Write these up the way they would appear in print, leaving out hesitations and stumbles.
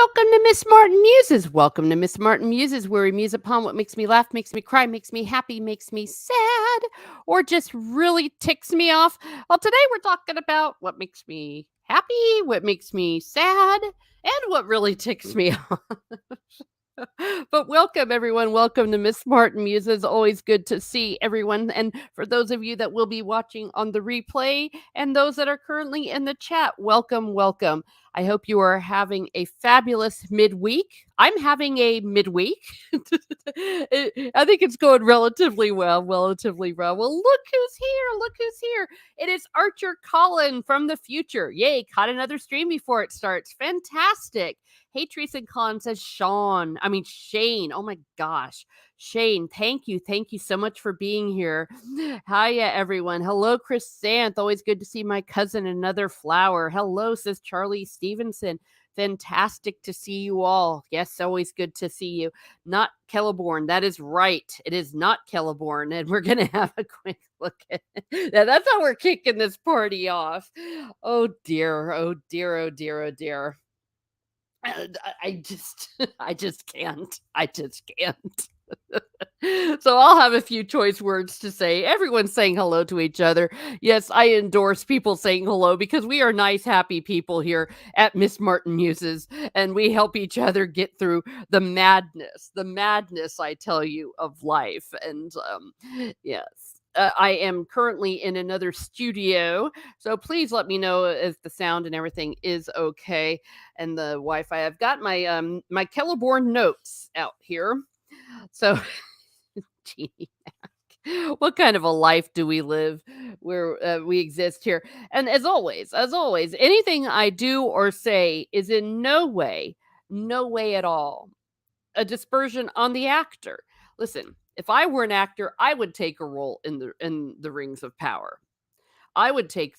Welcome to Miss Martin Muses. Welcome to Miss Martin Muses, where we muse upon what makes me laugh, makes me cry, makes me happy, makes me sad, or just really ticks me off. Well, today we're talking about what makes me happy, what makes me sad, and what really ticks me off. But welcome, everyone. Welcome to Miss Martin Muses. Always good to see everyone. And for those of you that will be watching on the replay and those that are currently in the chat, welcome, welcome. I hope you are having a fabulous midweek. I'm having a midweek. I think it's going relatively well, relatively well. Well, look who's here. Look who's here. It is Archer Colin from the future. Yay, caught another stream before it starts. Fantastic. Hey, Teresa and Colin says Shane. Oh my gosh. Shane, thank you. Thank you so much for being here. Hiya, everyone. Hello, Chris Santh. Always good to see my cousin, Another Flower. Hello, says Charlie Stevenson. Fantastic to see you all. Yes, always good to see you. Not Celeborn. That is right. It is not Celeborn. And we're going to have a quick look at it. Now, that's how we're kicking this party off. Oh, dear. Oh, dear. Oh, dear. Oh, dear. I just can't. I just can't. So I'll have a few choice words to say. Everyone's saying hello to each other. Yes, I endorse people saying hello because we are nice, happy people here at Miss Martin Muses, and we help each other get through the madness, I tell you, of life. And yes. I am currently in another studio, so please let me know if the sound and everything is okay and the Wi-Fi. I've got my Celeborn notes out here. So, gee, what kind of a life do we live where we exist here? And as always, anything I do or say is in no way at all, a dispersion on the actor. Listen, if I were an actor, I would take a role in the Rings of Power. I would take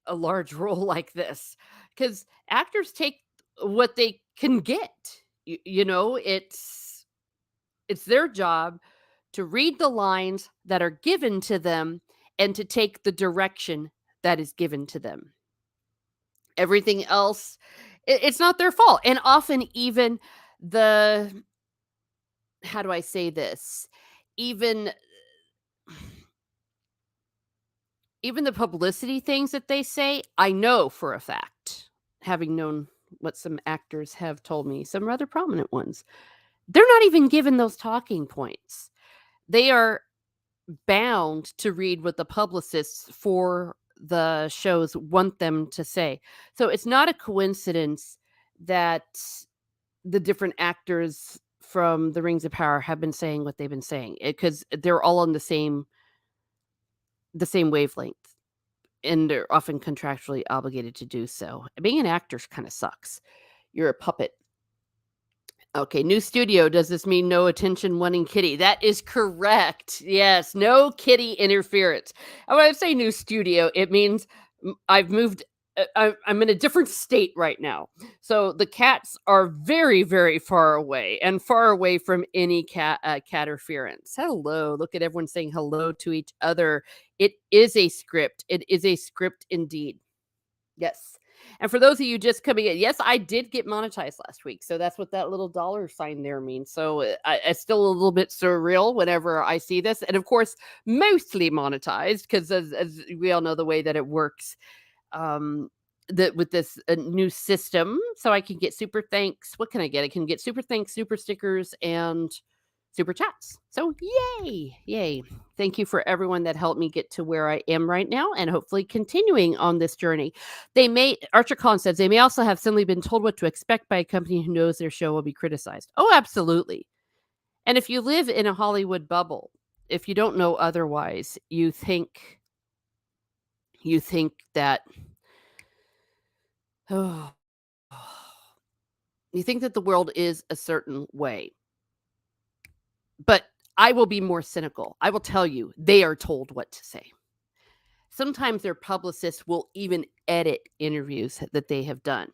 a large role like this because actors take what they can get. It's their job to read the lines that are given to them and to take the direction that is given to them. Everything else, it's not their fault. And often, even the, how do I say this? Even even the publicity things that they say, I know for a fact, having known what some actors have told me, some rather prominent ones, they're not even given those talking points. They are bound to read what the publicists for the shows want them to say. So it's not a coincidence that the different actors from the Rings of Power have been saying what they've been saying because they're all on the same wavelength and they're often contractually obligated to do so. Being an actor kind of sucks. You're a puppet. Okay, new studio. Does this mean no attention wanting kitty? That is correct. Yes, no kitty interference. And when I say new studio, it means I've moved. I'm in a different state right now. So the cats are very, very far away and far away from any cat interference. Hello. Look at everyone saying hello to each other. It is a script. It is a script indeed. Yes. And for those of you just coming in, yes, I did get monetized last week. So that's what that little dollar sign there means. So it's still a little bit surreal whenever I see this. And of course, mostly monetized because as we all know the way that it works that with this new system. So I can get super thanks. What can I get? I can get super thanks, super stickers, and super chats. So yay, yay. Thank you for everyone that helped me get to where I am right now and hopefully continuing on this journey. Archer Collins says, they may also have simply been told what to expect by a company who knows their show will be criticized. Oh, absolutely. And if you live in a Hollywood bubble, if you don't know otherwise, you think that, oh, you think that the world is a certain way. But I will be more cynical. I will tell you, they are told what to say. Sometimes their publicists will even edit interviews that they have done.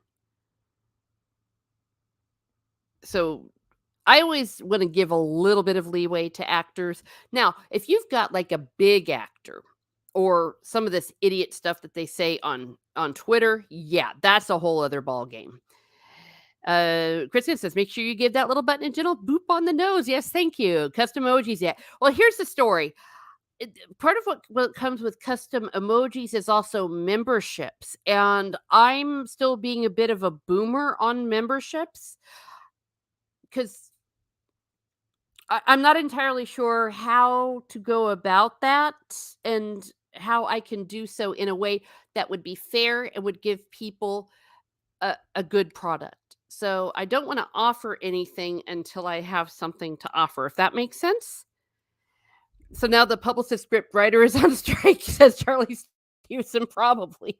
So I always want to give a little bit of leeway to actors. Now, if you've got like a big actor or some of this idiot stuff that they say on Twitter, yeah, that's a whole other ball game. Kristen says, make sure you give that little button a gentle boop on the nose. Yes, thank you. Custom emojis. Yeah. Well, here's the story. Part of what comes with custom emojis is also memberships. And I'm still being a bit of a boomer on memberships because I'm not entirely sure how to go about that and how I can do so in a way that would be fair and would give people a good product. So I don't want to offer anything until I have something to offer, if that makes sense. So now the publicist script writer is on strike, says Charlie Stevenson, probably.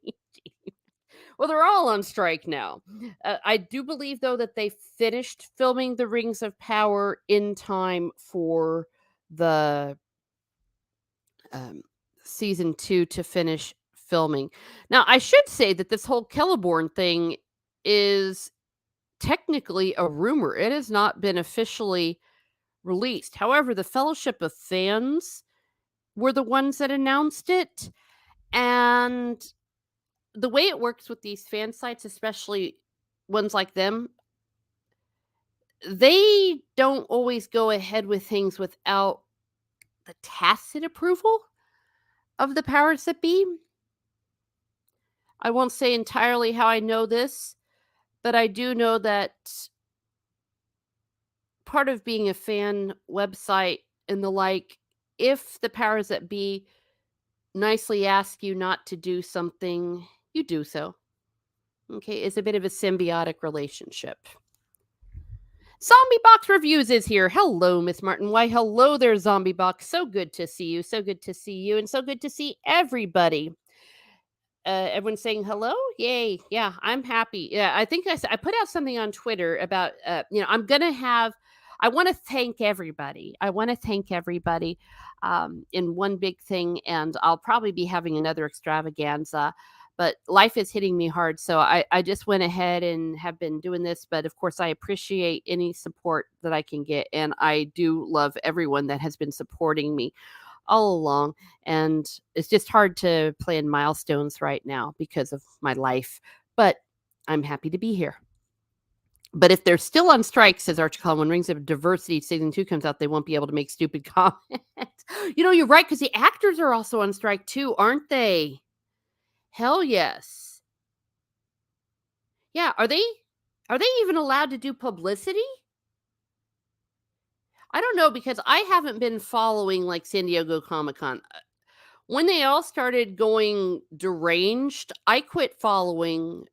Well, they're all on strike now. I do believe, though, that they finished filming The Rings of Power in time for the um, season 2 to finish filming. Now, I should say that this whole Celeborn thing is technically a rumor. It has not been officially released. However, the Fellowship of Fans were the ones that announced it. And the way it works with these fan sites, especially ones like them, they don't always go ahead with things without the tacit approval of the powers that be. I won't say entirely how I know this, but I do know that part of being a fan website and the like, if the powers that be nicely ask you not to do something, you do so. Okay, it's a bit of a symbiotic relationship. Zombie Box Reviews is here. Hello, Miss Martin. Why, hello there, Zombie Box. So good to see you. So good to see you. And so good to see everybody. Everyone's saying hello. Yay. Yeah, I'm happy. Yeah, I think I put out something on Twitter about, I want to thank everybody. I want to thank everybody in one big thing. And I'll probably be having another extravaganza. But life is hitting me hard. So I just went ahead and have been doing this. But of course, I appreciate any support that I can get. And I do love everyone that has been supporting me all along. And it's just hard to plan milestones right now because of my life. But I'm happy to be here. But if they're still on strike, says Archie Collin, when Rings of Diversity season 2 comes out, they won't be able to make stupid comments. You're right, because the actors are also on strike too, aren't they? Hell yes. Yeah, are they even allowed to do publicity? I don't know, because I haven't been following like San Diego Comic-Con. When they all started going deranged, I quit following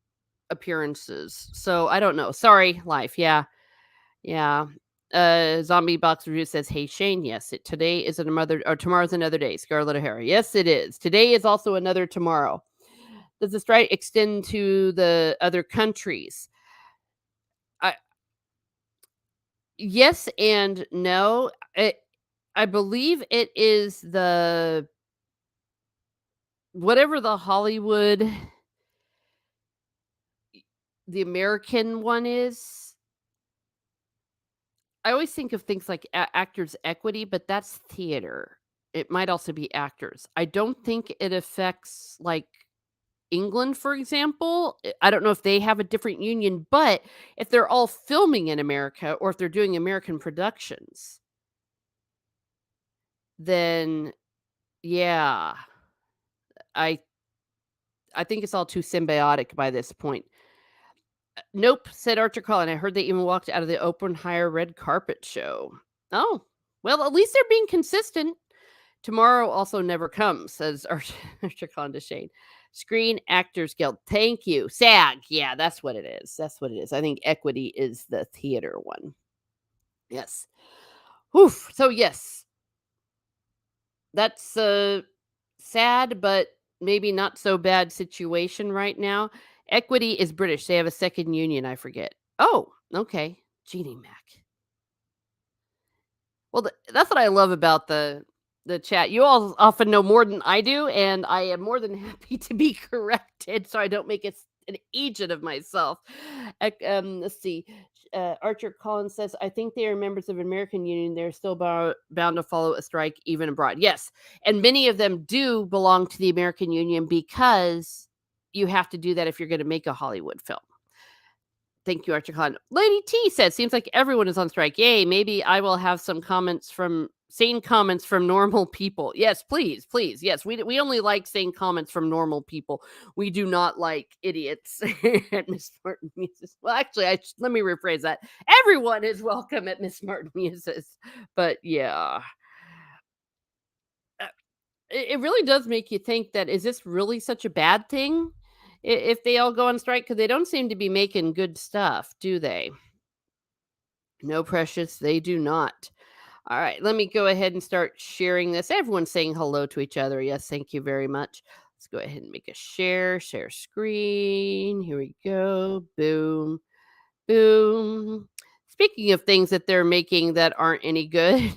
appearances. So I don't know. Sorry, life. Yeah. Yeah. Zombie Box Review says, "Hey Shane, yes, today is tomorrow's another day." Scarlett O'Hara, yes, it is. Today is also another tomorrow. Does the strike extend to the other countries? Yes and no. I believe it is whatever the Hollywood, the American one is. I always think of things like Actors Equity, but that's theater. It might also be actors. I don't think it affects like England, for example. I don't know if they have a different union, but if they're all filming in America or if they're doing American productions, then yeah, I I think it's all too symbiotic by this point. Nope, said Archer Collin. I heard they even walked out of the open hire red carpet show. Oh, well, at least they're being consistent. Tomorrow also never comes, says Archer Collin to Shane. Screen Actors Guild. Thank you. SAG. Yeah, that's what it is. That's what it is. I think Equity is the theater one. Yes. Oof. So, yes, that's a sad, but maybe not so bad situation right now. Equity is British. They have a second union, I forget. Oh, okay. Genie Mac. Well, that's what I love about the chat. You all often know more than I do, and I am more than happy to be corrected so I don't make an agent of myself. Let's see. Archer Collins says, I think they are members of American Union. They're still bound to follow a strike even abroad. Yes. And many of them do belong to the American Union because you have to do that if you're going to make a Hollywood film. Thank you, Archer Khan. Lady T says, seems like everyone is on strike. Yay, maybe I will have some sane comments from normal people. Yes, please, please. Yes, we only like sane comments from normal people. We do not like idiots at Miss Martin Muses. Well, actually, let me rephrase that. Everyone is welcome at Miss Martin Muses. But yeah, uh, it really does make you think that is this really such a bad thing if they all go on strike? Because they don't seem to be making good stuff, do they? No, precious, they do not. All right, let me go ahead and start sharing this. Everyone's saying hello to each other. Yes, thank you very much. Let's go ahead and make a share screen. Here we go. Boom, boom. Speaking of things that they're making that aren't any good,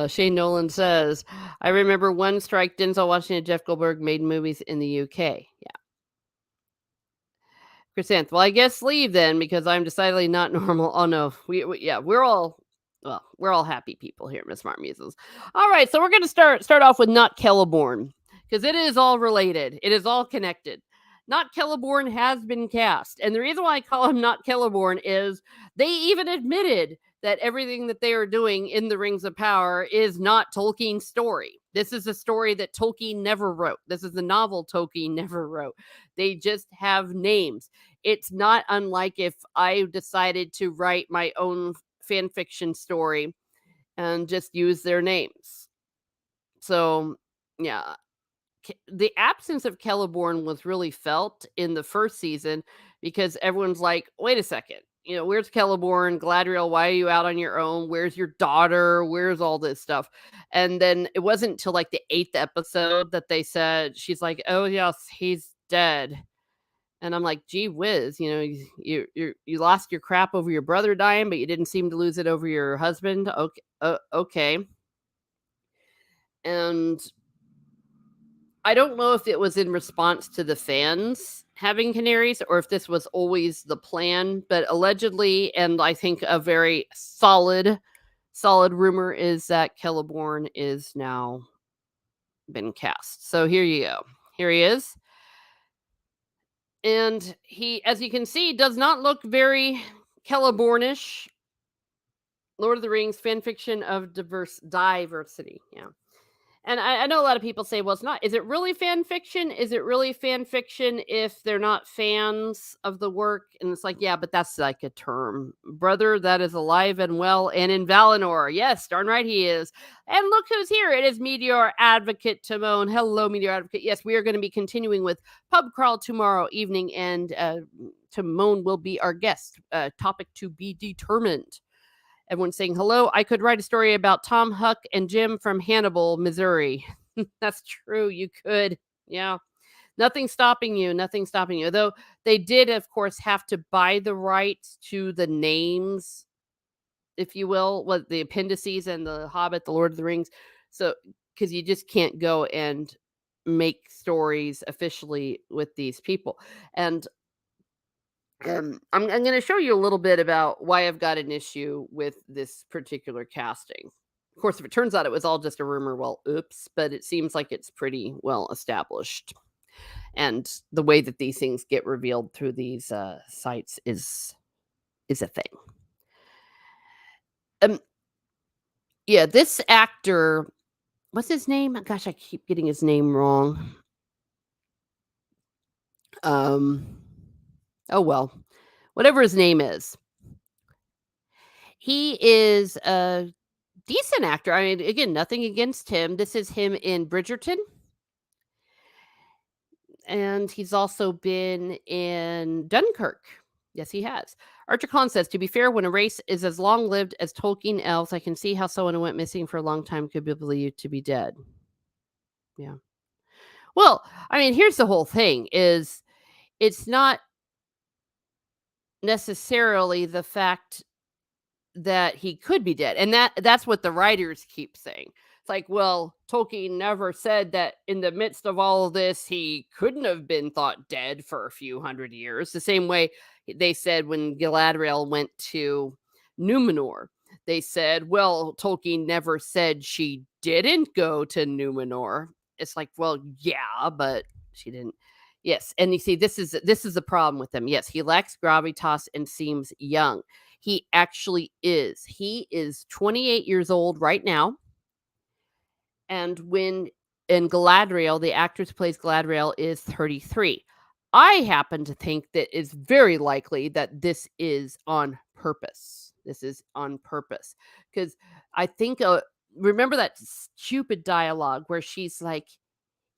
Shane Nolan says, I remember one strike Denzel Washington and Jeff Goldberg made movies in the UK. Yeah. Chrysanth, well, I guess leave then because I'm decidedly not normal. Oh no, yeah, we're all happy people here, Miss Smart Muses. All right, so we're gonna start off with Not Celeborn because it is all related. It is all connected. Not Celeborn has been cast, and the reason why I call him Not Celeborn is they even admitted that everything that they are doing in the Rings of Power is not Tolkien's story. This is a story that Tolkien never wrote. This is the novel Tolkien never wrote. They just have names. It's not unlike if I decided to write my own fan fiction story and just use their names. So, yeah, the absence of Celeborn was really felt in the first season because everyone's like, wait a second, where's Celeborn? Galadriel, why are you out on your own? Where's your daughter? Where's all this stuff? And then it wasn't until like the 8th episode that they said, she's like, oh, yes, he's dead. And I'm like, gee whiz, you lost your crap over your brother dying, but you didn't seem to lose it over your husband. Okay, okay. And I don't know if it was in response to the fans having canaries or if this was always the plan, but allegedly, and I think a very solid rumor is that Celeborn is now been cast. So here you go. Here he is. And he, as you can see, does not look very Celebornish. Lord of the Rings fan fiction of diversity. Yeah. And I know a lot of people say, well, it's not. Is it really fan fiction? Is it really fan fiction if they're not fans of the work? And it's like, yeah, but that's like a term. Brother that is alive and well and in Valinor. Yes, darn right he is. And look who's here. It is Meteor Advocate Timon. Hello, Meteor Advocate. Yes, we are going to be continuing with Pub Crawl tomorrow evening, and Timon will be our guest. Topic to be determined. Everyone's saying hello. I could write a story about Tom, Huck, and Jim from Hannibal, Missouri. That's true. You could. Yeah. Nothing stopping you. Nothing stopping you. Though they did, of course, have to buy the rights to the names, if you will, what the appendices and the Hobbit, the Lord of the Rings. So, because you just can't go and make stories officially with these people. And I'm going to show you a little bit about why I've got an issue with this particular casting. Of course, if it turns out it was all just a rumor, well, oops, but it seems like it's pretty well established. And the way that these things get revealed through these sites is a thing. Yeah, this actor, what's his name? Gosh, I keep getting his name wrong. Oh well, whatever his name is. He is a decent actor. I mean, again, nothing against him. This is him in Bridgerton. And he's also been in Dunkirk. Yes, he has. Archer Khan says, to be fair, when a race is as long-lived as Tolkien elves, I can see how someone who went missing for a long time could be believed to be dead. Yeah. Well, I mean, here's the whole thing is it's not necessarily the fact that he could be dead. And that's what the writers keep saying. It's like, well, Tolkien never said that in the midst of all of this, he couldn't have been thought dead for a few hundred years. The same way they said when Galadriel went to Numenor, they said, well, Tolkien never said she didn't go to Numenor. It's like, well, yeah, but she didn't. Yes, and you see, this is the problem with him. Yes, he lacks gravitas and seems young. He actually is. He is 28 years old right now, and when in Galadriel, the actress who plays Galadriel is 33. I happen to think that it's very likely that this is on purpose. This is on purpose because I think, remember that stupid dialogue where she's like,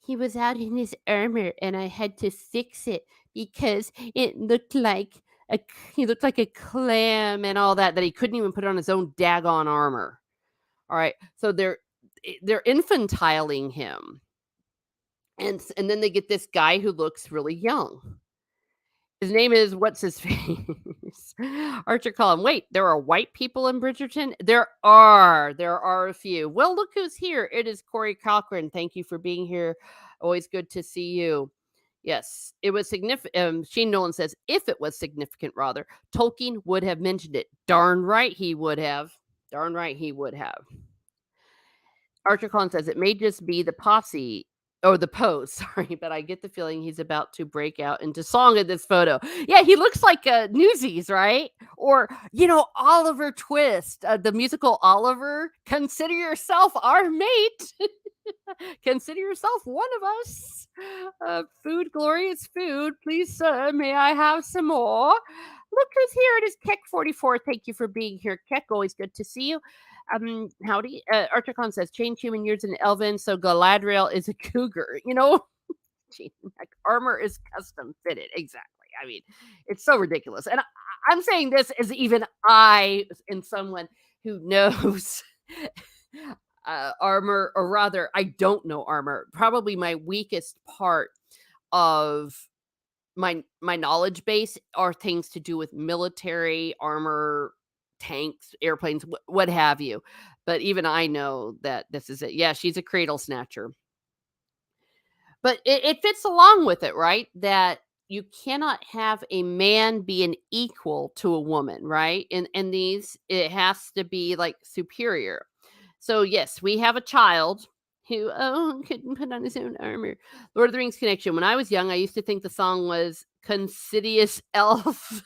he was out in his armor and I had to fix it because it looked like he looked like a clam and all that he couldn't even put on his own daggone armor. All right. So they're infantiling him. And then they get this guy who looks really young. His name is what's his face? Archer Collin. Wait, there are white people in Bridgerton? There are. There are a few. Well, look who's here. It is Corey Cochran. Thank you for being here. Always good to see you. Yes, it was significant. Shane Nolan says, if it was significant, rather, Tolkien would have mentioned it. Darn right he would have. Darn right he would have. Archer Collins says it may just be the posse or the pose, sorry, but I get the feeling he's about to break out into song in this photo. Yeah, he looks like Newsies, right? Or, Oliver Twist, the musical Oliver. Consider yourself our mate. Consider yourself one of us. Food, glorious food. Please, sir, may I have some more? Look who's here. It is Keck44. Thank you for being here, Keck. Always good to see you. Howdy. Archicon says, change human years in Elven, so Galadriel is a cougar. Like armor is custom fitted. Exactly. I mean, it's so ridiculous. And I'm saying this as even I, in someone who knows armor, or rather, I don't know armor. Probably my weakest part of my knowledge base are things to do with military armor, tanks, airplanes, what have you. But even I know that this is it. Yeah, she's a cradle snatcher. But it fits along with it, right? That you cannot have a man be an equal to a woman, right? In these, it has to be like superior. So yes, we have a child who couldn't put on his own armor. Lord of the Rings connection. When I was young, I used to think the song was Considious Elf.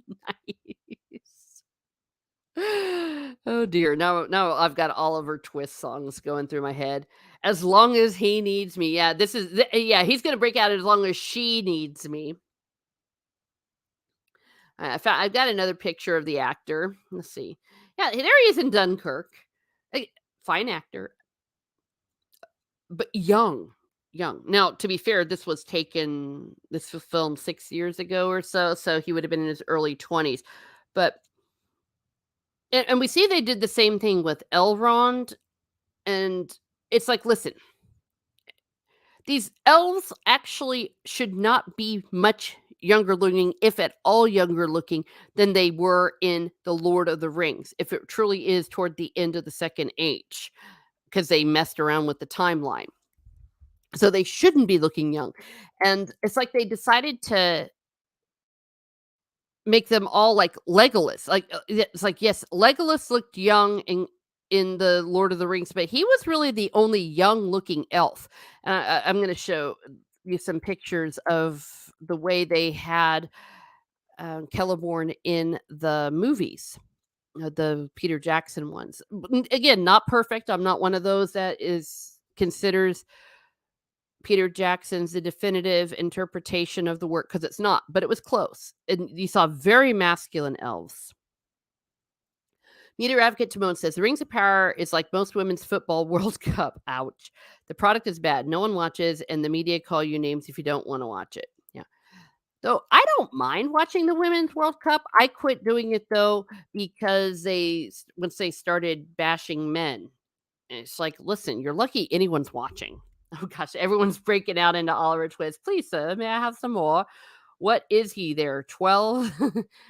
Nice. Oh dear. Now I've got Oliver Twist songs going through my head. As long as he needs me. Yeah, yeah, he's gonna break out as long as she needs me. I've got another picture of the actor. Let's see. Yeah, there he is in Dunkirk. Fine actor, but young. Young. Now, to be fair, this was filmed 6 years ago or so he would have been in his early 20s. But and we see they did the same thing with Elrond, and it's like, listen, these elves actually should not be much younger looking, if at all younger looking, than they were in The Lord of the Rings, if it truly is toward the end of the Second Age, because they messed around with the timeline. So they shouldn't be looking young. And it's like they decided to make them all like Legolas. Like, it's like, yes, Legolas looked young in the Lord of the Rings, but he was really the only young looking elf. I'm going to show you some pictures of the way they had Celeborn in the movies, the Peter Jackson ones. Again, not perfect. I'm not one of those that considers Peter Jackson's the definitive interpretation of the work, because it's not, but it was close. And you saw very masculine elves. Meteor Advocate Timon says, The Rings of Power is like most women's football World Cup. Ouch. The product is bad. No one watches, and the media call you names if you don't want to watch it. Yeah. Though I don't mind watching the Women's World Cup. I quit doing it, though, because once they started bashing men. And it's like, listen, you're lucky anyone's watching. Oh gosh, everyone's breaking out into Oliver Twist. Please, sir, may I have some more? What is he there? 12?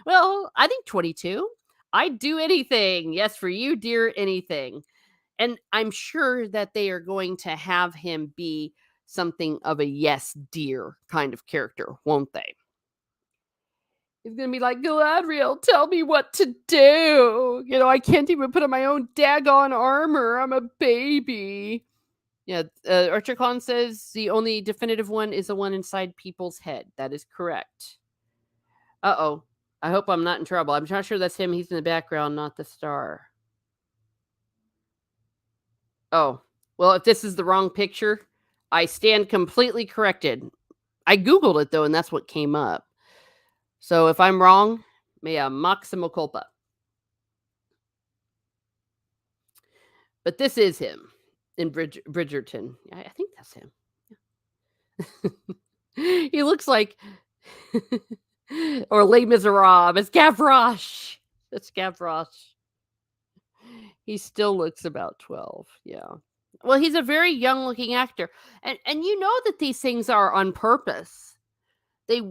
Well, I think 22. I'd do anything. Yes, for you, dear, anything. And I'm sure that they are going to have him be something of a yes, dear kind of character, won't they? He's gonna be like, Galadriel, tell me what to do. I can't even put on my own daggone armor. I'm a baby. Yeah, Archer Collin says the only definitive one is the one inside people's head. That is correct. Uh-oh. I hope I'm not in trouble. I'm not sure that's him. He's in the background, not the star. Oh. Well, if this is the wrong picture, I stand completely corrected. I Googled it, though, and that's what came up. So if I'm wrong, mea maxima culpa. But this is him in Bridgerton. I think that's him. He looks like or Les Miserables. It's Gavroche. That's Gavroche. He still looks about 12. Yeah. Well, he's a very young looking actor. And you know that these things are on purpose. They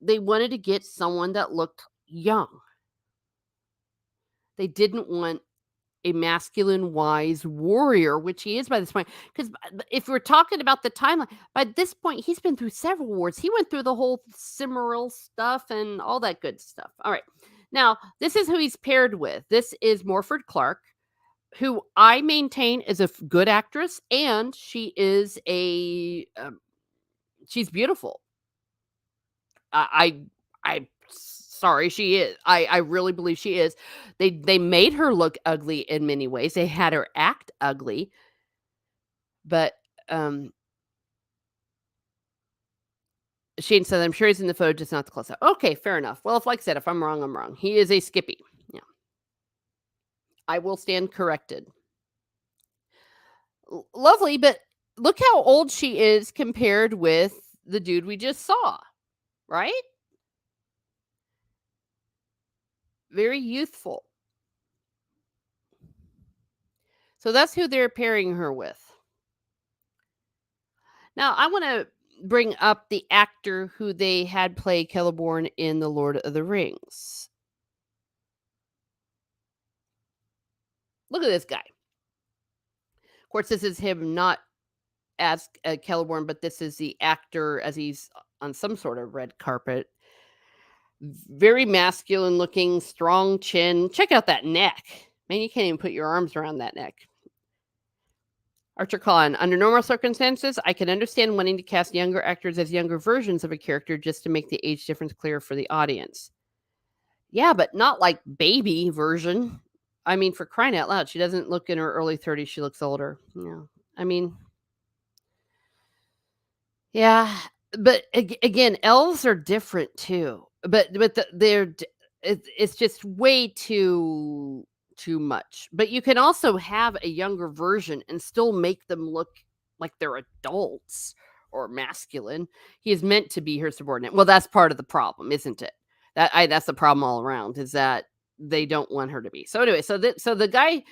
they wanted to get someone that looked young. They didn't want a masculine, wise warrior, which he is by this point. Because if we're talking about the timeline, by this point, he's been through several wars. He went through the whole Cimmeral stuff and all that good stuff. All right. Now, this is who he's paired with. This is Morford Clark, who I maintain is a good actress, and she is she's beautiful. I sorry, she is. I really believe she is. They made her look ugly in many ways. They had her act ugly, but Shane said, "I'm sure he's in the photo, just not the close up." Okay, fair enough. Well, if like I said, if I'm wrong, I'm wrong. He is a Skippy. Yeah, I will stand corrected. Lovely, but look how old she is compared with the dude we just saw, right? Very youthful. So that's who they're pairing her with. Now, I want to bring up the actor who they had play Celeborn in The Lord of the Rings. Look at this guy. Of course, this is him not as Celeborn, but this is the actor as he's on some sort of red carpet. Very masculine looking, strong chin. Check out that neck. Man, you can't even put your arms around that neck. Archer Collin, under normal circumstances, I can understand wanting to cast younger actors as younger versions of a character just to make the age difference clear for the audience. Yeah, but not like baby version. I mean, for crying out loud, she doesn't look in her early 30s. She looks older. Yeah. I mean, yeah, but again, elves are different too. But it's just way too much. But you can also have a younger version and still make them look like they're adults or masculine. He is meant to be her subordinate. Well, that's part of the problem, isn't it? That's the problem all around is that they don't want her to be. So anyway, so the guy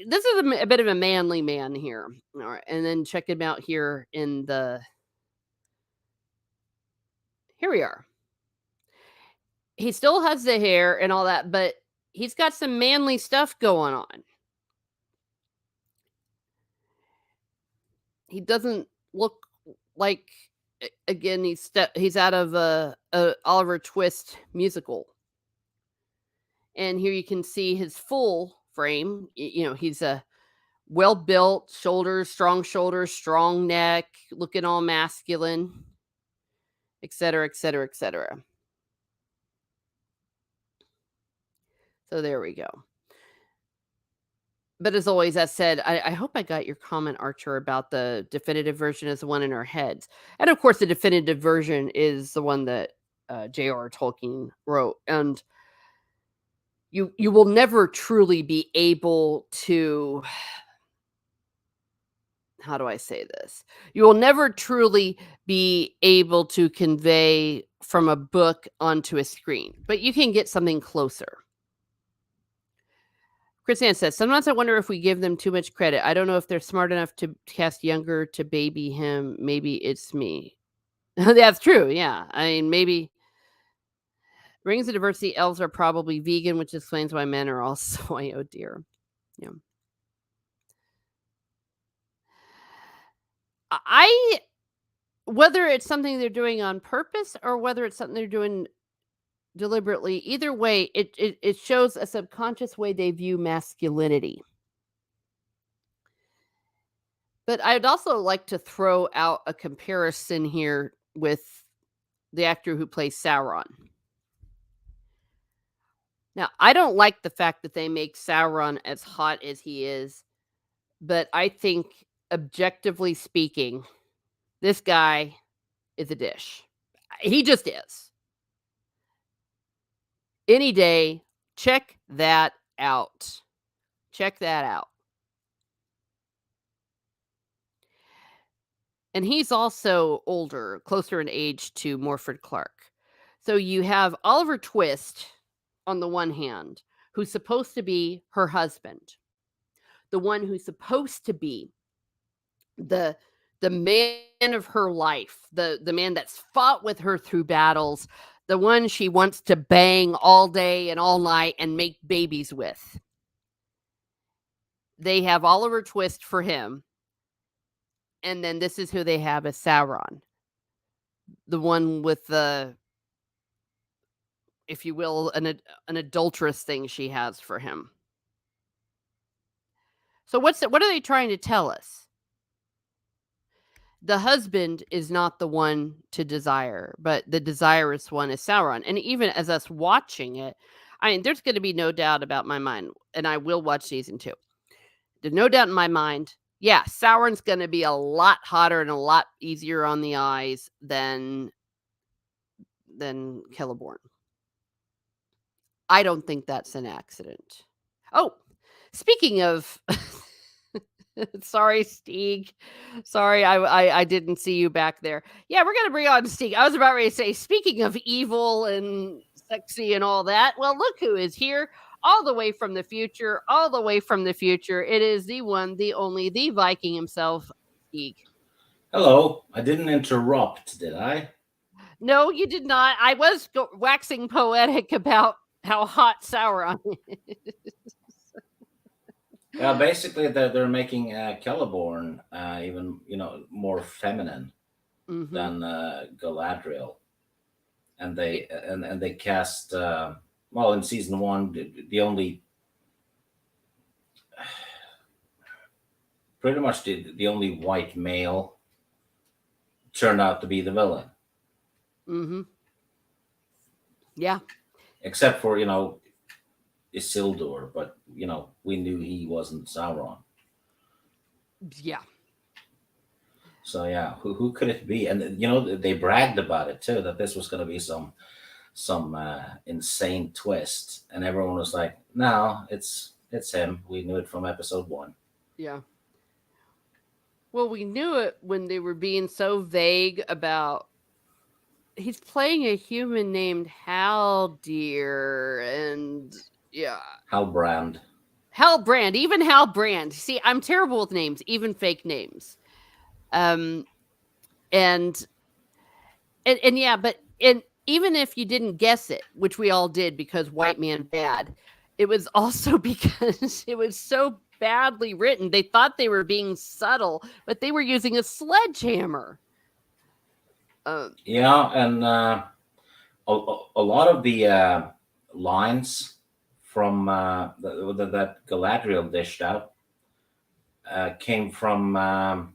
this is a bit of a manly man here. All right, and then check him out here in the here we are. He still has the hair and all that, but he's got some manly stuff going on. He doesn't look like again he's out of a Oliver Twist musical. And here you can see his full frame. You know, he's a well built, shoulders, strong neck, looking all masculine, etc., etc., etc. So there we go. But as always, that said, I hope I got your comment, Archer, about the definitive version is the one in our heads. And of course, the definitive version is the one that J.R. Tolkien wrote. And you will never truly be able to how do I say this? You will never truly be able to convey from a book onto a screen, but you can get something closer. Chris Ann says, sometimes I wonder if we give them too much credit. I don't know if they're smart enough to cast younger to baby him. Maybe it's me. That's true. Yeah. I mean, maybe Rings of Diversity elves are probably vegan, which explains why men are all soy. Oh, dear. Yeah. I, whether it's something they're doing on purpose or whether it's something they're doing deliberately, either way, it shows a subconscious way they view masculinity. But I'd also like to throw out a comparison here with the actor who plays Sauron. Now, I don't like the fact that they make Sauron as hot as he is, but I think objectively speaking, this guy is a dish. He just is. Any day, check that out. Check that out. And he's also older, closer in age to Morford Clark. So you have Oliver Twist on the one hand, who's supposed to be her husband, the one who's supposed to be the the man of her life, the man that's fought with her through battles, the one she wants to bang all day and all night and make babies with. They have Oliver Twist for him. And then this is who they have as Sauron. The one with the, if you will, an adulterous thing she has for him. So what are they trying to tell us? The husband is not the one to desire, but the desirous one is Sauron. And even as us watching it, I mean, there's going to be no doubt about my mind, and I will watch season 2. There's no doubt in my mind. Yeah, Sauron's going to be a lot hotter and a lot easier on the eyes than Celeborn. I don't think that's an accident. Oh, speaking of, sorry, Stieg. Sorry, I didn't see you back there. Yeah, we're gonna bring on Stieg. I was about ready to say, speaking of evil and sexy and all that. Well, look who is here, all the way from the future, all the way from the future. It is the one, the only, the Viking himself, Stieg. Hello. I didn't interrupt, did I? No, you did not. I was waxing poetic about how hot Sauron is. Yeah, basically they're making Celeborn even more feminine Mm-hmm. than Galadriel, and they cast well in season 1 the only pretty much the only white male turned out to be the villain, Mm-hmm. Yeah. except for Isildur, but we knew he wasn't Sauron. Yeah. So yeah, who could it be? And they bragged about it too, that this was going to be some insane twist, and everyone was like, "No, it's him. We knew it from episode 1." Yeah. Well, we knew it when they were being so vague about he's playing a human named Haldir, and yeah, Halbrand. Halbrand, even Halbrand. See, I'm terrible with names, even fake names. Um, and and yeah, but and even if you didn't guess it, which we all did because white man bad, it was also because it was so badly written. They thought they were being subtle, but they were using a sledgehammer. Uh, Yeah, and a lot of the lines from that Galadriel dished out came from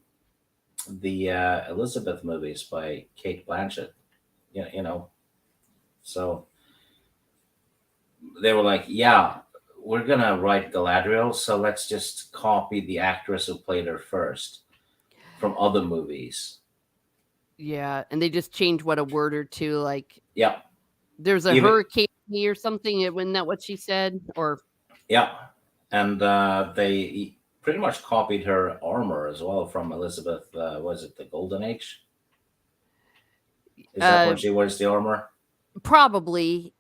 the Elizabeth movies by Kate Blanchett. So they were like, "Yeah, we're gonna write Galadriel, so let's just copy the actress who played her first from other movies." yeah, and they just changed what a word or two. Like Yeah, there's a even hurricane or something. Wasn't that what she said? Or yeah, and they pretty much copied her armor as well from Elizabeth. Was it the Golden Age? Is that uh, when she wears the armor? probably.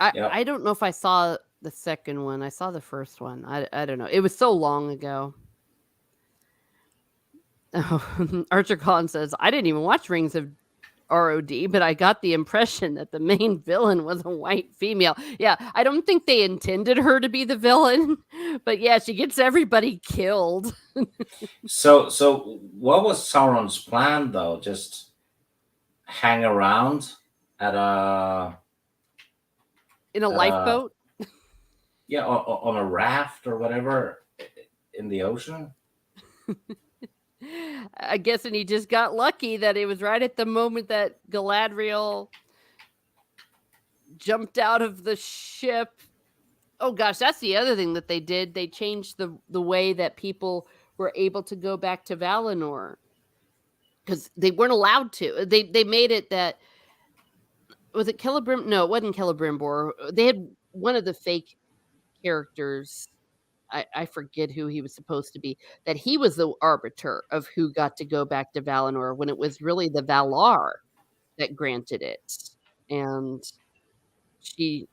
Yep. I don't know if I saw the second one. I saw the first one. I don't know. It was so long ago. Oh, Archer Collins says, I didn't even watch Rings of ROD, but I got the impression that the main villain was a white female. Yeah, I don't think they intended her to be the villain, but yeah, she gets everybody killed So what was Sauron's plan though? Just hang around at in a a lifeboat. yeah on a raft or whatever in the ocean? I guess, and he just got lucky that it was right at the moment that Galadriel jumped out of the ship. Oh gosh, that's the other thing that they did. They changed the way that people were able to go back to Valinor because they weren't allowed to. They made it that was it Celebrimbor? No, it wasn't Celebrimbor. They had one of the fake characters. I forget who he was supposed to be. That he was the arbiter of who got to go back to Valinor when it was really the Valar that granted it, and she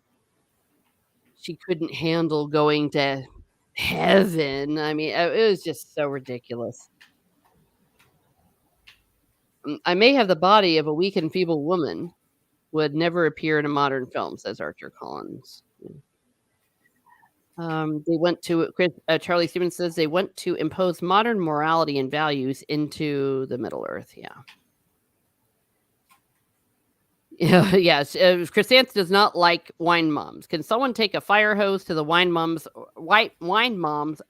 she couldn't handle going to heaven. I mean, it was just so ridiculous. I may have the body of a weak and feeble woman, would never appear in a modern film, says Archer Collins. They went to Charlie Stevens says they went to impose modern morality and values into the Middle Earth. Yeah. Yeah, yes. Chrysanthemum does not like wine moms. Can someone take a fire hose to the wine moms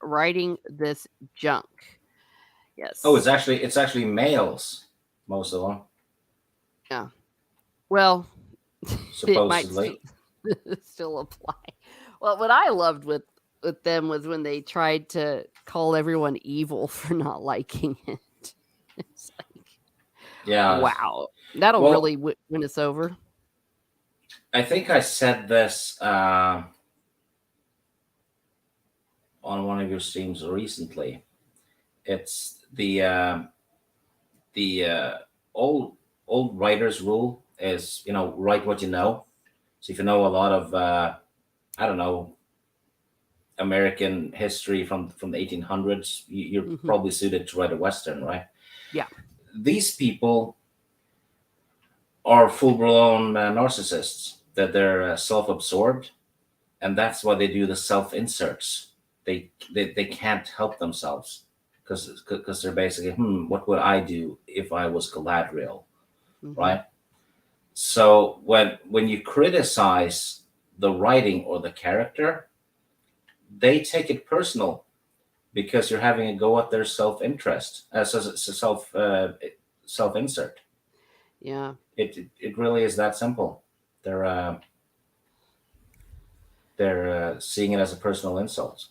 writing this junk? Oh, Yes. it's actually males, most of them, Yeah. Well, it might supposedly. still apply. Well, what I loved with them was when they tried to call everyone evil for not liking it. It's like, Yeah. wow, that'll Well, really win us over. I think I said this on one of your streams recently. It's the old old writers rule is, write what you know. So if you know a lot of I don't know, American history from the 1800s, you're Hmm. probably suited to write a western, right? Yeah. These people are full blown narcissists. That they're self-absorbed, and that's why they do the self-inserts. They can't help themselves because they're basically, what would I do if I was Galadriel, Hmm. right? So when you criticize the writing or the character, they take it personal because you're having a go at their self-interest as a self-insert. Yeah. It really is that simple. They're uh, they're seeing it as a personal insult,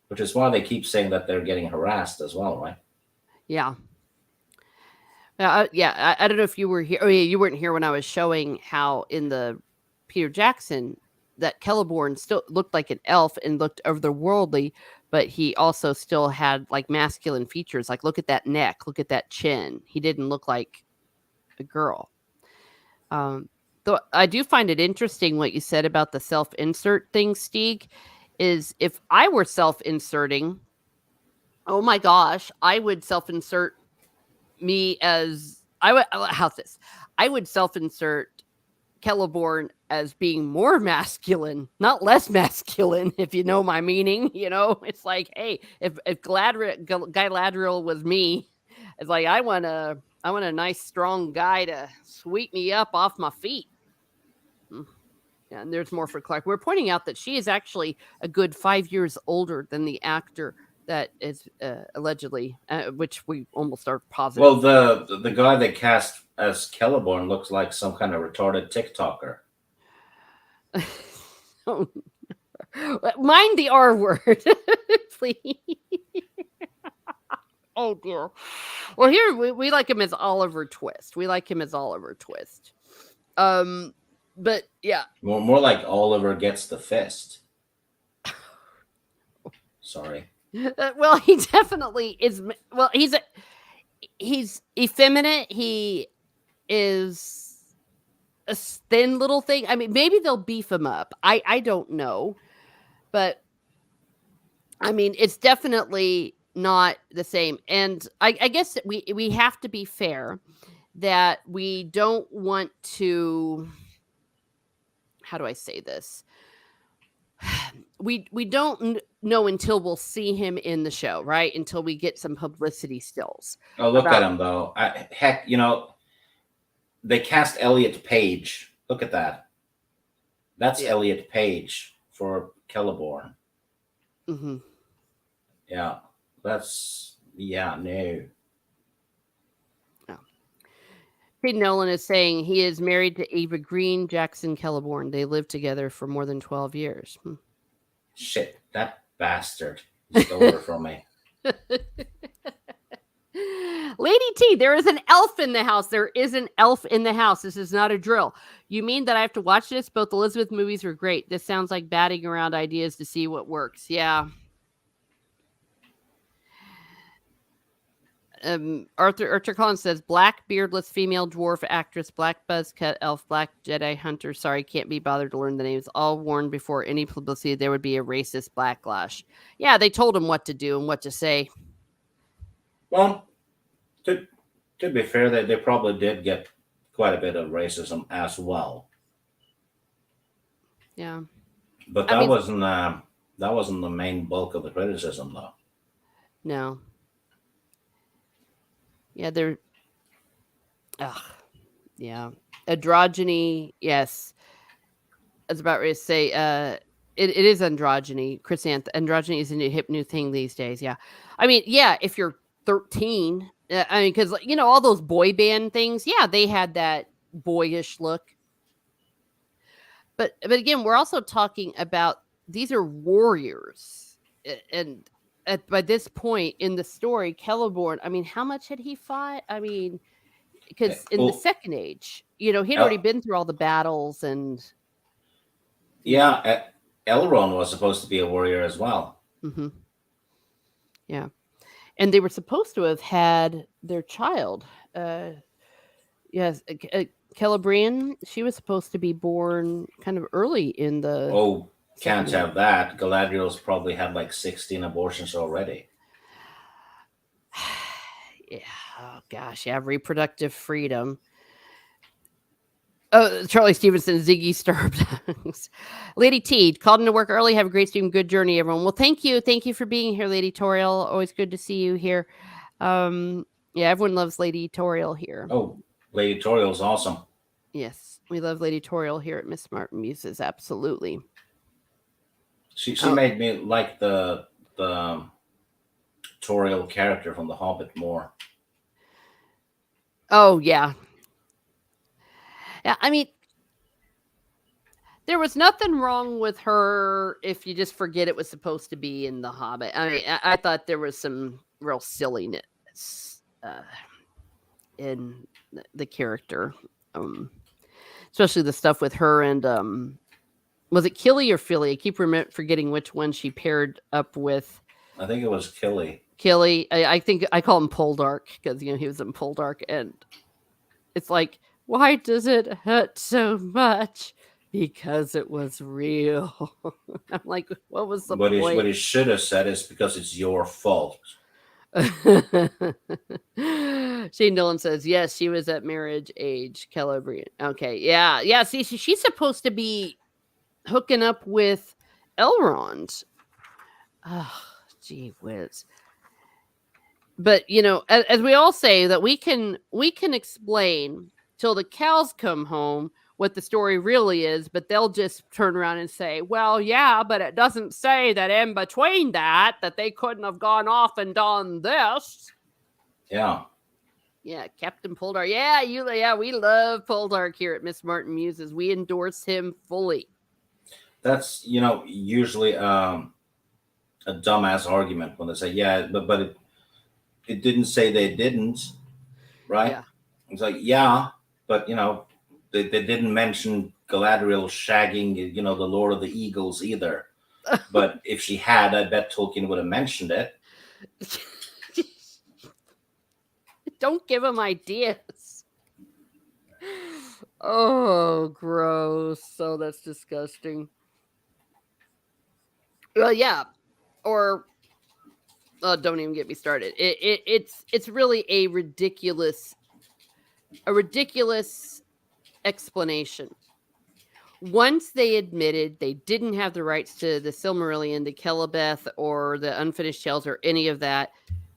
which is why they keep saying that they're getting harassed as well, right? Yeah. Yeah. I don't know if you were here. Oh, yeah, you weren't here when I was showing how in the Peter Jackson that Celeborn still looked like an elf and looked otherworldly, but he also still had like masculine features. Like, look at that neck, look at that chin. He didn't look like a girl. Um, though I do find it interesting what you said about the self insert thing, Steeg. Is if I were self inserting, oh my gosh, I would self insert me as I would. How's this? I would self insert Celeborn as being more masculine, not less masculine, if you know my meaning. It's like, hey, if Galadriel was me, it's like I want a nice strong guy to sweep me up off my feet. Mm. Yeah, and there's more for Clark. We're pointing out that she is actually a good 5 years older than the actor that is allegedly, which we almost are Well, positive. the guy they cast as Celeborn looks like some kind of retarded TikToker. Oh, mind the R word, please. Oh dear. Well, here we like him as Oliver Twist. We like him as Oliver Twist. Um, but yeah. More like Oliver gets the fist. Sorry. Well, he definitely is. Well, he's effeminate. He is a thin little thing. I mean, maybe they'll beef him up. I don't know, but I mean, it's definitely not the same. And I guess that we have to be fair that we don't want to. How do I say this? We don't know until we'll see him in the show, right? Until we get some publicity stills Oh, look at about. him though. Heck, they cast Elliot Page. Look at that. That's Yeah. Elliot Page for Celeborn. Hmm. Yeah, that's Yeah, no. No. Pete Nolan is saying he is married to Ava Green Jackson Celeborn. They lived together for more than 12 years. Shit, that bastard stole her from me. Lady T, there is an elf in the house. There is an elf in the house. This is not a drill. You mean that I have to watch this? Both Elizabeth movies were great. This sounds like batting around ideas to see what works. Yeah. Arthur Collins says black beardless female dwarf actress, black buzz cut elf, black Jedi hunter. Sorry, can't be bothered to learn the names. All warned before any publicity there would be a racist backlash. Yeah, they told him what to do and what to say. Well, to, to be fair, they probably did get quite a bit of racism as well. Yeah, But I mean, that wasn't the main bulk of the criticism, though. no. Yeah, they're. Ugh, yeah, androgyny. Yes, I was about ready to say. It is androgyny. Androgyny is a hip new thing these days. Yeah, I mean, yeah, if you're 13, I mean, because all those boy band things. Yeah, they had that boyish look. But again, we're also talking about these are warriors, and by this point in the story, Celeborn. I mean, how much had he fought? I mean, because in the Well, Second Age, he'd already El- been through all the battles, and you know, yeah, Elrond was supposed to be a warrior as well. hmm yeah, and they were supposed to have had their child. Yes, Celebrian. She was supposed to be born kind of early in the Oh, can't Second Age. have that. Galadriel's probably had like 16 abortions already. Yeah. Oh gosh. Yeah. Reproductive freedom. Oh, Charlie Stevenson, Ziggy Starbs. Lady T, called into work early. Have a great stream. Good journey, everyone. Well, thank you. Thank you for being here, Lady Toriel. Always good to see you here. Yeah, everyone loves Lady Toriel here. Oh, Lady Toriel's awesome. Yes, we love Lady Toriel here at Miss Martin Muses. Absolutely. She Oh, made me like the Toriel character from The Hobbit more. oh yeah. Yeah, I mean, there was nothing wrong with her if you just forget it was supposed to be in The Hobbit. I mean, I thought there was some real silliness in the character, especially the stuff with her and was it Killy or Philly? I keep forgetting which one she paired up with. I think it was Killy. Killy, I think I call him Poldark because he was in Poldark, and it's like, why does it hurt so much? Because it was real. I'm like, what was the What point? he should have said is because it's your fault. Shane Dillon says, yes, she was at marriage age. Celebrian. Okay, yeah, yeah. See, she's supposed to be hooking up with Elrond. Oh, gee whiz. But as we all say, that we can explain till the cows come home what the story really is, but they'll just turn around and say, well, yeah, but it doesn't say that in between that they couldn't have gone off and done this. Yeah. Yeah, Captain Poldark. Yeah, we love Poldark here at Miss Martin Muses. We endorse him fully. That's usually a dumbass argument when they say, yeah, but it didn't say they didn't, right? Yeah. It's like, yeah, but they didn't mention Galadriel shagging the Lord of the Eagles either. But if she had, I bet Tolkien would have mentioned it. Don't give him ideas. Oh, gross. Oh, that's disgusting. Well, yeah. Or don't even get me started. It's really a ridiculous explanation. Once they admitted they didn't have the rights to the Silmarillion, the Kelebeth, or the Unfinished Tales, or any of that,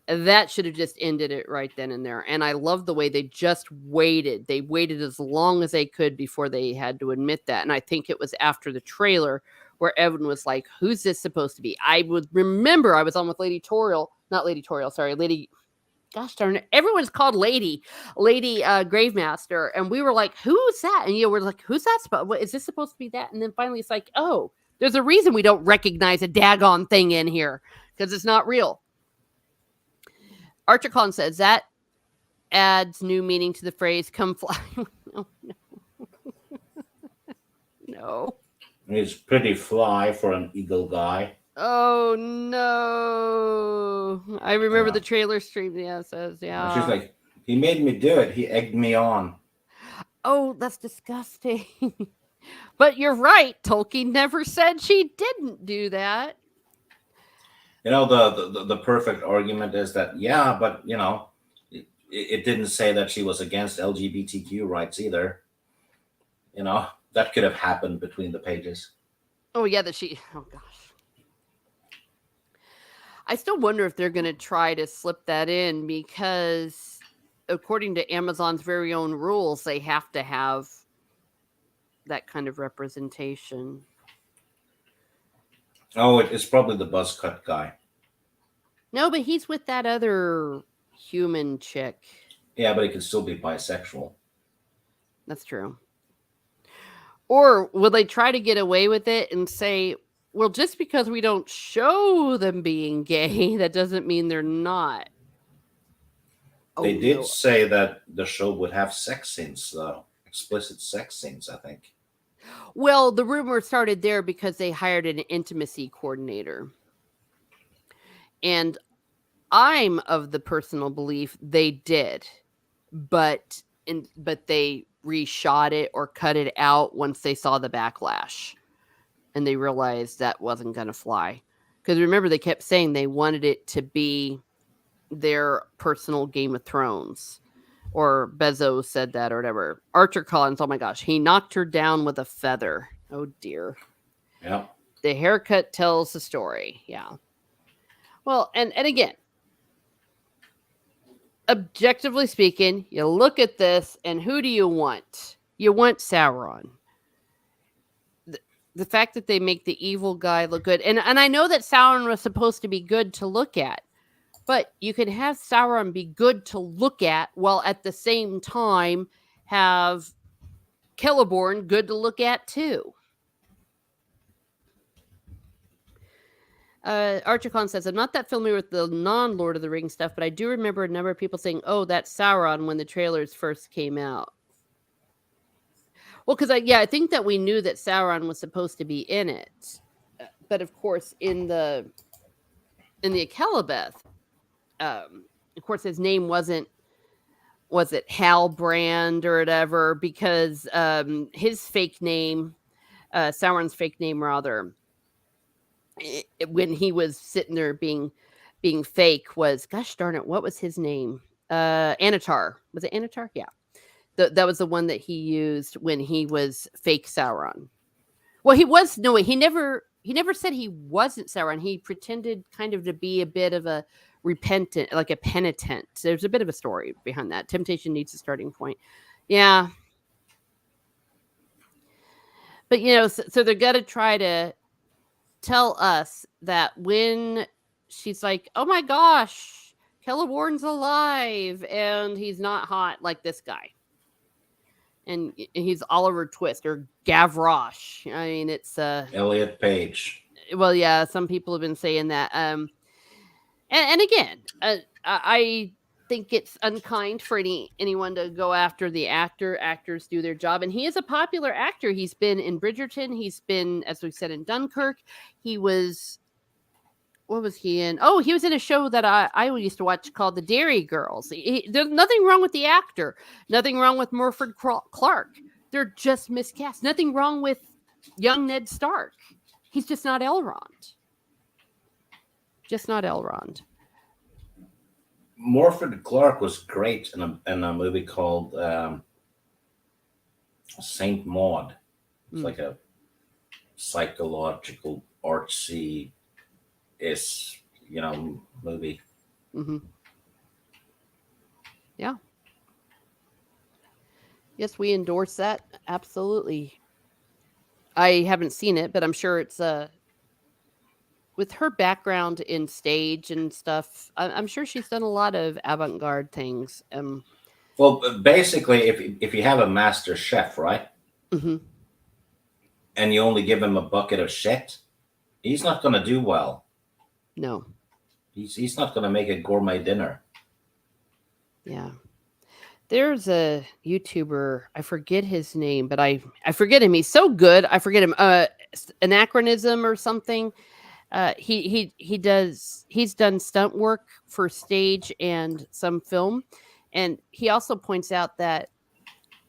that should have just ended it right then and there. And I love the way they just waited. They waited as long as they could before they had to admit that. And I think it was after the trailer where everyone was like, "Who's this supposed to be?" I would remember I was on with Lady Toriel, not Lady Toriel, sorry, Lady. Gosh darn it! Everyone's called Lady Gravemaster, and we were like, "Who's that?" And we're like, "Who's that? What is this supposed to be that?" And then finally, it's like, "Oh, there's a reason we don't recognize a daggone thing in here because it's not real." Archer Collins says that adds new meaning to the phrase "come fly." No, no. He's pretty fly for an eagle guy. Oh no! I remember Yeah. the trailer stream. Yeah, it says And she's yeah. like, he made me do it. He egged me on. Oh, that's disgusting. But you're right. Tolkien never said she didn't do that. The perfect argument is that, yeah, but, it didn't say that she was against LGBTQ rights either. That could have happened between the pages. Oh yeah, that she. Oh gosh. I still wonder if they're going to try to slip that in because, according to Amazon's very own rules, they have to have that kind of representation. Oh, it's probably the buzz cut guy. No, but he's with that other human chick. Yeah, but he could still be bisexual. That's true. Or will they try to get away with it and say, well, just because we don't show them being gay, that doesn't mean they're not. They Oh, did no. say that the show would have sex scenes, though. Explicit sex scenes, I think. Well, the rumor started there because they hired an intimacy coordinator. And I'm of the personal belief they did, but they reshot it or cut it out once they saw the backlash and they realized that wasn't going to fly. Because remember, they kept saying they wanted it to be their personal Game of Thrones, or Bezos said that or whatever. Archer Collins, oh my gosh, he knocked her down with a feather. Oh dear. Yeah. The haircut tells the story. Yeah. Well, and again, objectively speaking, you look at this and who do you want? You want Sauron. The fact that they make the evil guy look good, and I know that Sauron was supposed to be good to look at, but you can have Sauron be good to look at while at the same time have Celeborn good to look at too. Archer Khan says, I'm not that familiar with the non Lord of the Rings stuff, but I do remember a number of people saying, oh, that's Sauron when the trailers first came out. Well, because I think that we knew that Sauron was supposed to be in it. But of course, in the Akelabeth, of course, his name was it Halbrand or whatever, because his fake name, Sauron's fake name rather, when he was sitting there being fake was, gosh darn it, what was his name? Anatar. Was it Anatar? Yeah. That was the one that he used when he was fake Sauron. Well, he was no way. He never said he wasn't Sauron. He pretended kind of to be a bit of a repentant, like a penitent. There's a bit of a story behind that. Temptation needs a starting point. Yeah. But so they're gonna try to tell us that when she's like, "Oh my gosh, Celeborn's alive," and he's not hot like this guy, and he's Oliver Twist or Gavroche. I mean, it's Elliot Page. well, yeah, some people have been saying that. And again, I think it's unkind for anyone to go after the actor. Actors do their job, and he is a popular actor. He's been in Bridgerton. He's been, as we said, in Dunkirk. He was, what was he in? Oh, he was in a show that I used to watch called The Dairy Girls. There's nothing wrong with the actor. Nothing wrong with Morford Clark. They're just miscast. Nothing wrong with young Ned Stark. He's just not Elrond. Just not Elrond. Morford Clark was great in a movie called Saint Maud. It's like a psychological artsy movie. Mm-hmm. Yeah. Yes, we endorse that. Absolutely. I haven't seen it, but I'm sure it's with her background in stage and stuff. I'm sure she's done a lot of avant-garde things. Well, basically, if you have a master chef, right, Mhm. and you only give him a bucket of shit, he's not going to do well. No. He's not going to make a gourmet dinner. Yeah. There's a YouTuber, I forget his name, but I forget him. He's so good. I forget him. Anachronism or something. He's done stunt work for stage and some film, and he also points out that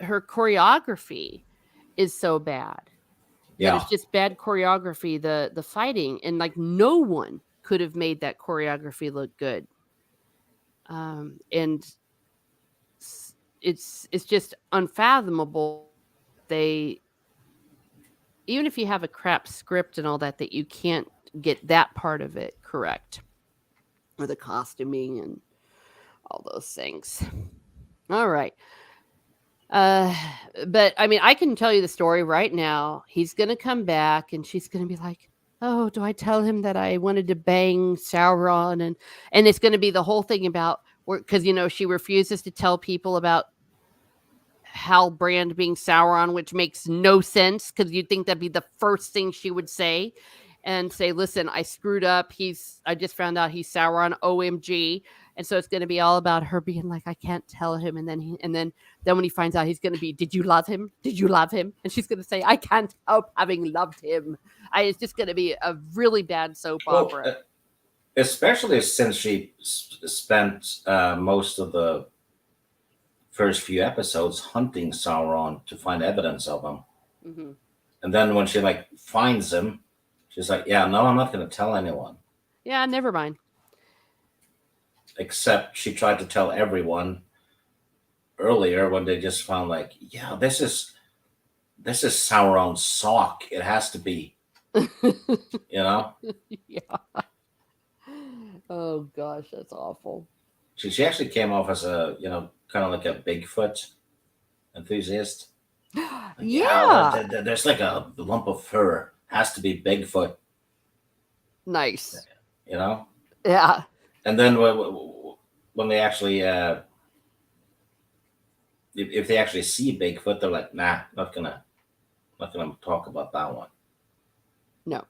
her choreography is so bad that Yeah. it's just bad choreography, the fighting, and like no one could have made that choreography look good. And it's just unfathomable that they, even if you have a crap script and all that, that you can't get that part of it correct, or the costuming and all those things. All right. Uh, but I mean, I can tell you the story right now. He's gonna come back, and she's gonna be like, "Oh, do I tell him that I wanted to bang Sauron?" And it's gonna be the whole thing about, because she refuses to tell people about Halbrand being Sauron, which makes no sense because you'd think that'd be the first thing she would say, and say, "Listen, I screwed up. I just found out he's Sauron. OMG." And so it's going to be all about her being like, "I can't tell him," and then when he finds out, he's going to be, "Did you love him? Did you love him?" And she's going to say, "I can't help having loved him." It's just going to be a really bad soap Well, opera. especially since she spent most of the first few episodes hunting Sauron to find evidence of him. Hmm. And then when she like finds him, she's like, "Yeah, no, I'm not going to tell anyone." Yeah, never mind. Except she tried to tell everyone earlier when they just found like, "Yeah, this is Sauron's sock. It has to be, you know." Yeah. Oh gosh, that's awful. She actually came off as a kind of like a Bigfoot enthusiast. Like, yeah, Yeah. there's like a lump of fur. Has to be Bigfoot, Nice. you know. Yeah. And then when they actually, if they actually see Bigfoot, they're like, "Nah, not gonna talk about that one." No.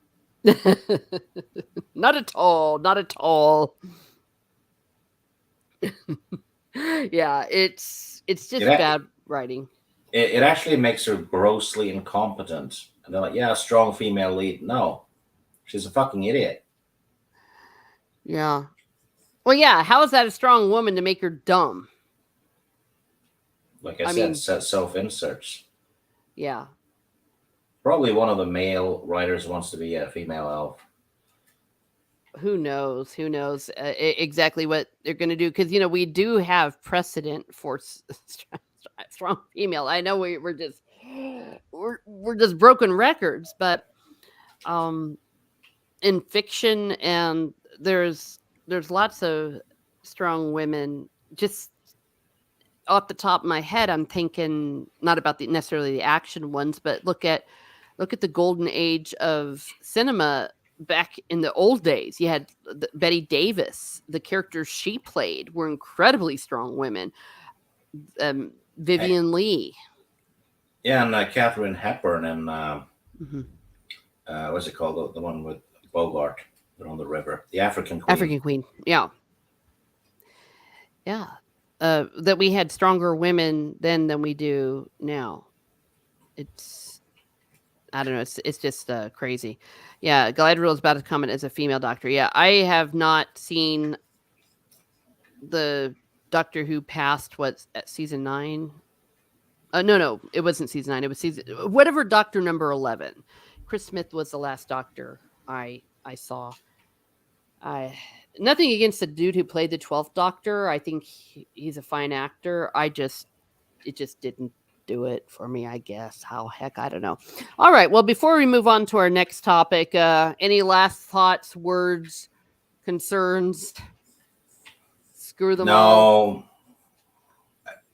Not at all. Not at all. Yeah, it's It just ac- bad writing. it actually makes her grossly incompetent. And they're like, "Yeah, strong female lead." No, she's a fucking idiot. Yeah. Well, yeah, how is that a strong woman to make her dumb? Like I I said, mean, self inserts. yeah. Probably one of the male writers wants to be a female elf. Who knows? Who knows exactly what they're going to do? Because we do have precedent for strong female. I know we're just we're just broken records, but um in fiction, and there's lots of strong women. Just off the top of my head, I'm thinking not about the necessarily the action ones, but look at the golden age of cinema back in the old days. You had Betty Davis. The characters she played were incredibly strong women. Hey, Vivian Lee. yeah, and Catherine Hepburn and Hmm. what's it called? The one with Bogart. They're on the river. The African Queen. African Queen. Yeah, yeah. That we had stronger women then than we do now. It's I don't know. It's just crazy. Yeah, Galadriel is about to come in as a female doctor. Yeah, I have not seen the Doctor Who past what's at season 9. No, it wasn't season 9. It was season whatever Doctor number 11. Chris Smith was the last Doctor I saw. I Nothing against the dude who played the 12th Doctor. I think he's a fine actor. It just didn't do it for me, I guess. How heck, I don't know. All right. Well, before we move on to our next topic, any last thoughts, words, concerns? Screw them all.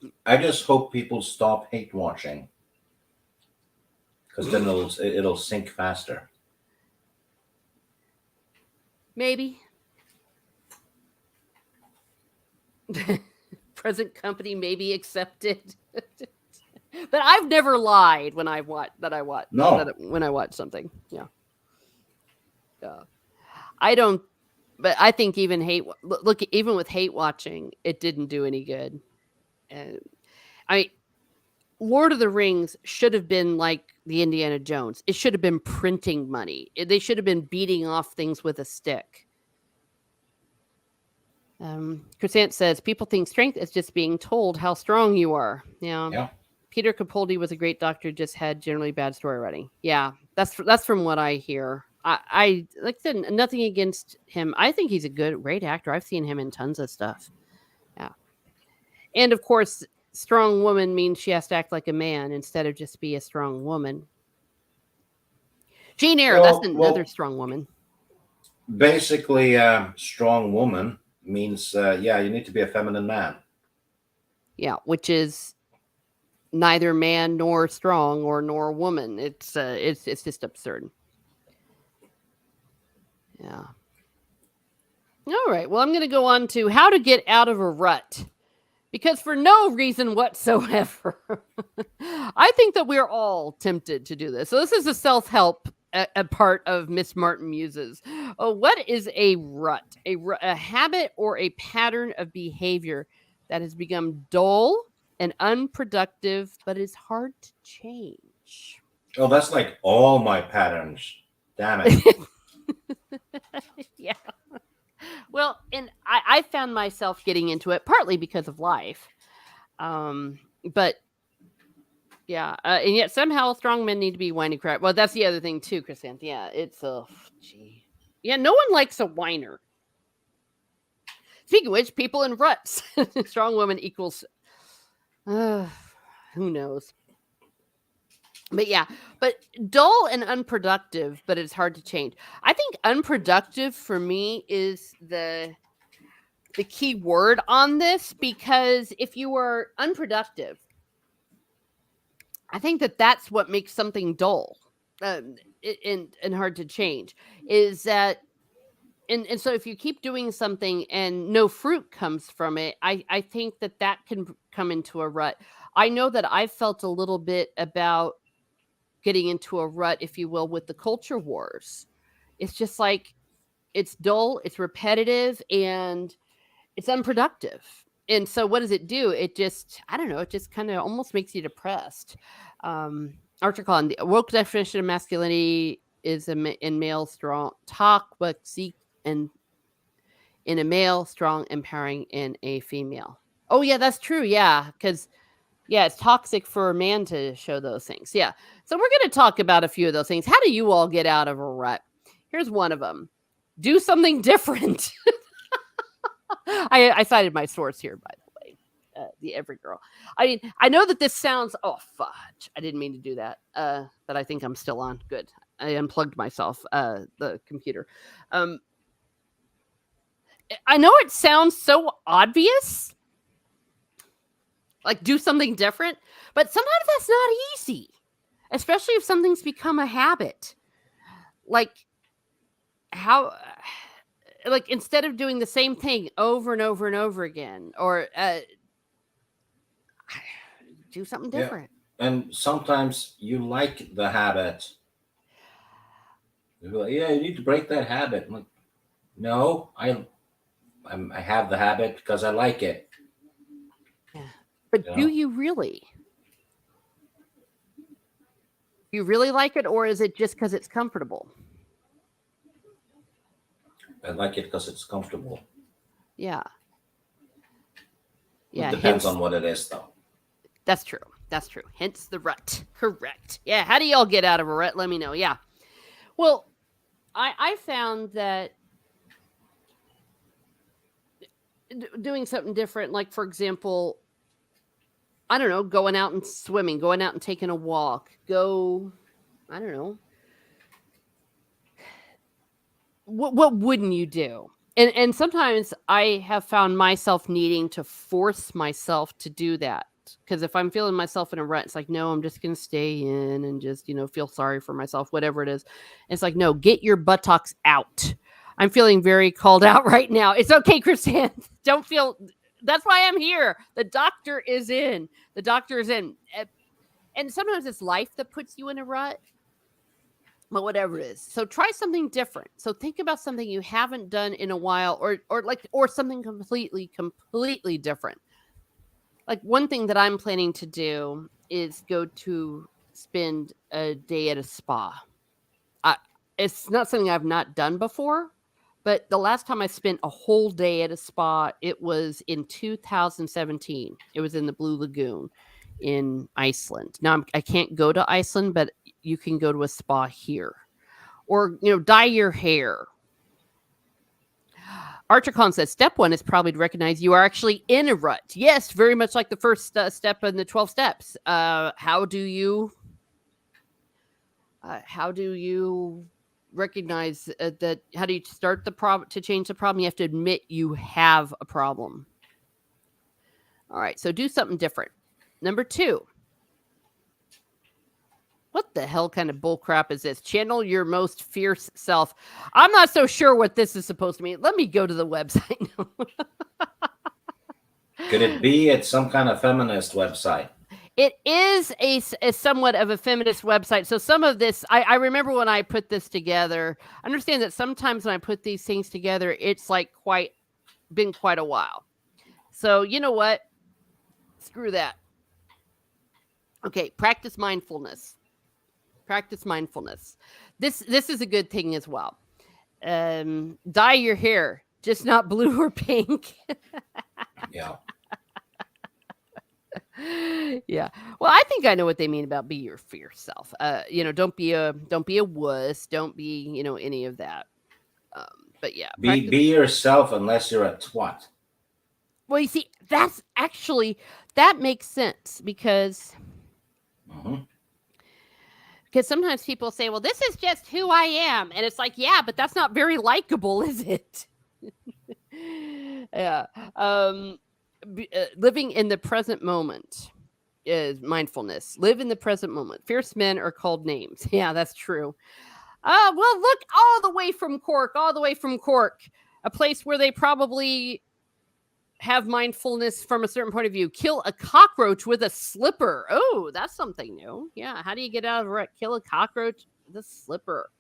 No, I just hope people stop hate watching because then it'll sink faster. Maybe. Present company may be accepted. But I've never lied when I watch No. when I watch something. Yeah. I don't, but I think even look, even with hate watching, it didn't do any good. Uh, I mean, Lord of the Rings should have been like the Indiana Jones. It should have been printing money. They should have been beating off things with a stick. Crescent says people think strength is just being told how strong you are. Yeah. Yeah. Peter Capaldi was a great doctor, just had generally bad story writing. Yeah, that's from what I hear. I like I said, nothing against him. I think he's a great actor. I've seen him in tons of stuff. Yeah, and of course, strong woman means she has to act like a man instead of just be a strong woman. Jane Eyre, that's another Well, strong woman. basically, strong woman means yeah, you need to be a feminine man. Yeah, which is neither man nor strong or nor woman. It's just absurd. Yeah. All right. Well, I'm going to go on to how to get out of a rut. Because for no reason whatsoever, I think that we're all tempted to do this. So this is a self-help a part of Miss Martin Muses. Oh, what is a rut? A habit or a pattern of behavior that has become dull and unproductive, but is hard to change. Oh, that's like all my patterns. Damn it. Yeah. Well, and I found myself getting into it partly because of life. But yeah, and yet somehow strong men need to be whiny crap. Well, that's the other thing too, Chrysanth. Yeah, it's gee. Yeah, no one likes a whiner. Speaking of which, people in ruts. Strong woman equals who knows. But yeah, but dull and unproductive, but it's hard to change. I think unproductive for me is the key word on this, because if you are unproductive, I think that that's what makes something dull and hard to change, is that and so if you keep doing something and no fruit comes from it, I think that that can come into a rut. I know that I felt a little bit about getting into a rut, if you will, with the culture wars. It's just like it's dull, it's repetitive, and it's unproductive. And so what does it do? It just, I don't know, it just kind of almost makes you depressed. Article on the woke definition of masculinity is in male strong, talk, but seek, and in a male strong, empowering in a female. Oh yeah, that's true. Yeah, because yeah, it's toxic for a man to show those things. Yeah. So we're going to talk about a few of those things. How do you all get out of a rut? Here's one of them. Do something different. I cited my source here, by the way. The Every Girl. I mean, I know that this sounds, oh, fudge. I didn't mean to do that. But I think I'm still on. Good. I unplugged myself, the computer. I know it sounds so obvious. Like, do something different. But sometimes that's not easy. Especially if something's become a habit. Like, how... like instead of doing the same thing over and over and over again, or do something different. Yeah. And sometimes you like the habit. You're like, yeah, you need to break that habit. I'm like, no, I have the habit because I like it. Yeah. But do you really? You really like it, or is it just because it's comfortable? I like it because it's comfortable. Yeah. Yeah. It depends on what it is, though. That's true. That's true. Hence the rut. Correct. Yeah. How do y'all get out of a rut? Let me know. Yeah. Well, I found that doing something different, like, for example, I don't know, going out and swimming, going out and taking a walk, I don't know. What wouldn't you do? And sometimes I have found myself needing to force myself to do that. out. Because if I'm feeling myself in a rut, it's like, no, I'm just going to stay in and just, feel sorry for myself, whatever it is. It's like, no, get your buttocks out. I'm feeling very called out right now. It's okay, Chrisanne. Don't feel. That's why I'm here. The doctor is in. The doctor is in. And sometimes it's life that puts you in a rut, but whatever it is. So try something different. So think about something you haven't done in a while, or something completely different. Like one thing that I'm planning to do is go to spend a day at a spa. I, it's not something I've not done before, but the last time I spent a whole day at a spa, it was in 2017. It was in the Blue Lagoon in Iceland. Now I can't go to Iceland, but you can go to a spa here. Or, dye your hair. Archer Khan says step one is probably to recognize you are actually in a rut. Yes, very much like the first step in the 12 steps. How do you recognize that? How do you start the problem to change the problem? You have to admit you have a problem. All right, so do something different. Number 2. What the hell kind of bull crap is this? Channel your most fierce self. I'm not so sure what this is supposed to mean. Let me go to the website. Could it be it's some kind of feminist website? It is a somewhat of a feminist website. So some of this, I remember when I put this together. I understand that sometimes when I put these things together, it's like been quite a while. So you know what? Screw that. Okay, practice mindfulness. Practice mindfulness. This is a good thing as well. Dye your hair, just not blue or pink. Yeah. Yeah. Well, I think I know what they mean about be your fierce self. Don't be a wuss. Don't be, any of that. But yeah, Be yourself unless you're a twat. Well, you see, that makes sense because sometimes people say, well, this is just who I am. And it's like, yeah, but that's not very likable, is it? Yeah. Living in the present moment is mindfulness. Live in the present moment. Fierce men are called names. Yeah, that's true. Well, look, all the way from Cork, a place where they probably have mindfulness from a certain point of view. Kill a cockroach with a slipper. Oh, that's something new. Yeah, how do you get out of a wreck? Kill a cockroach with a slipper.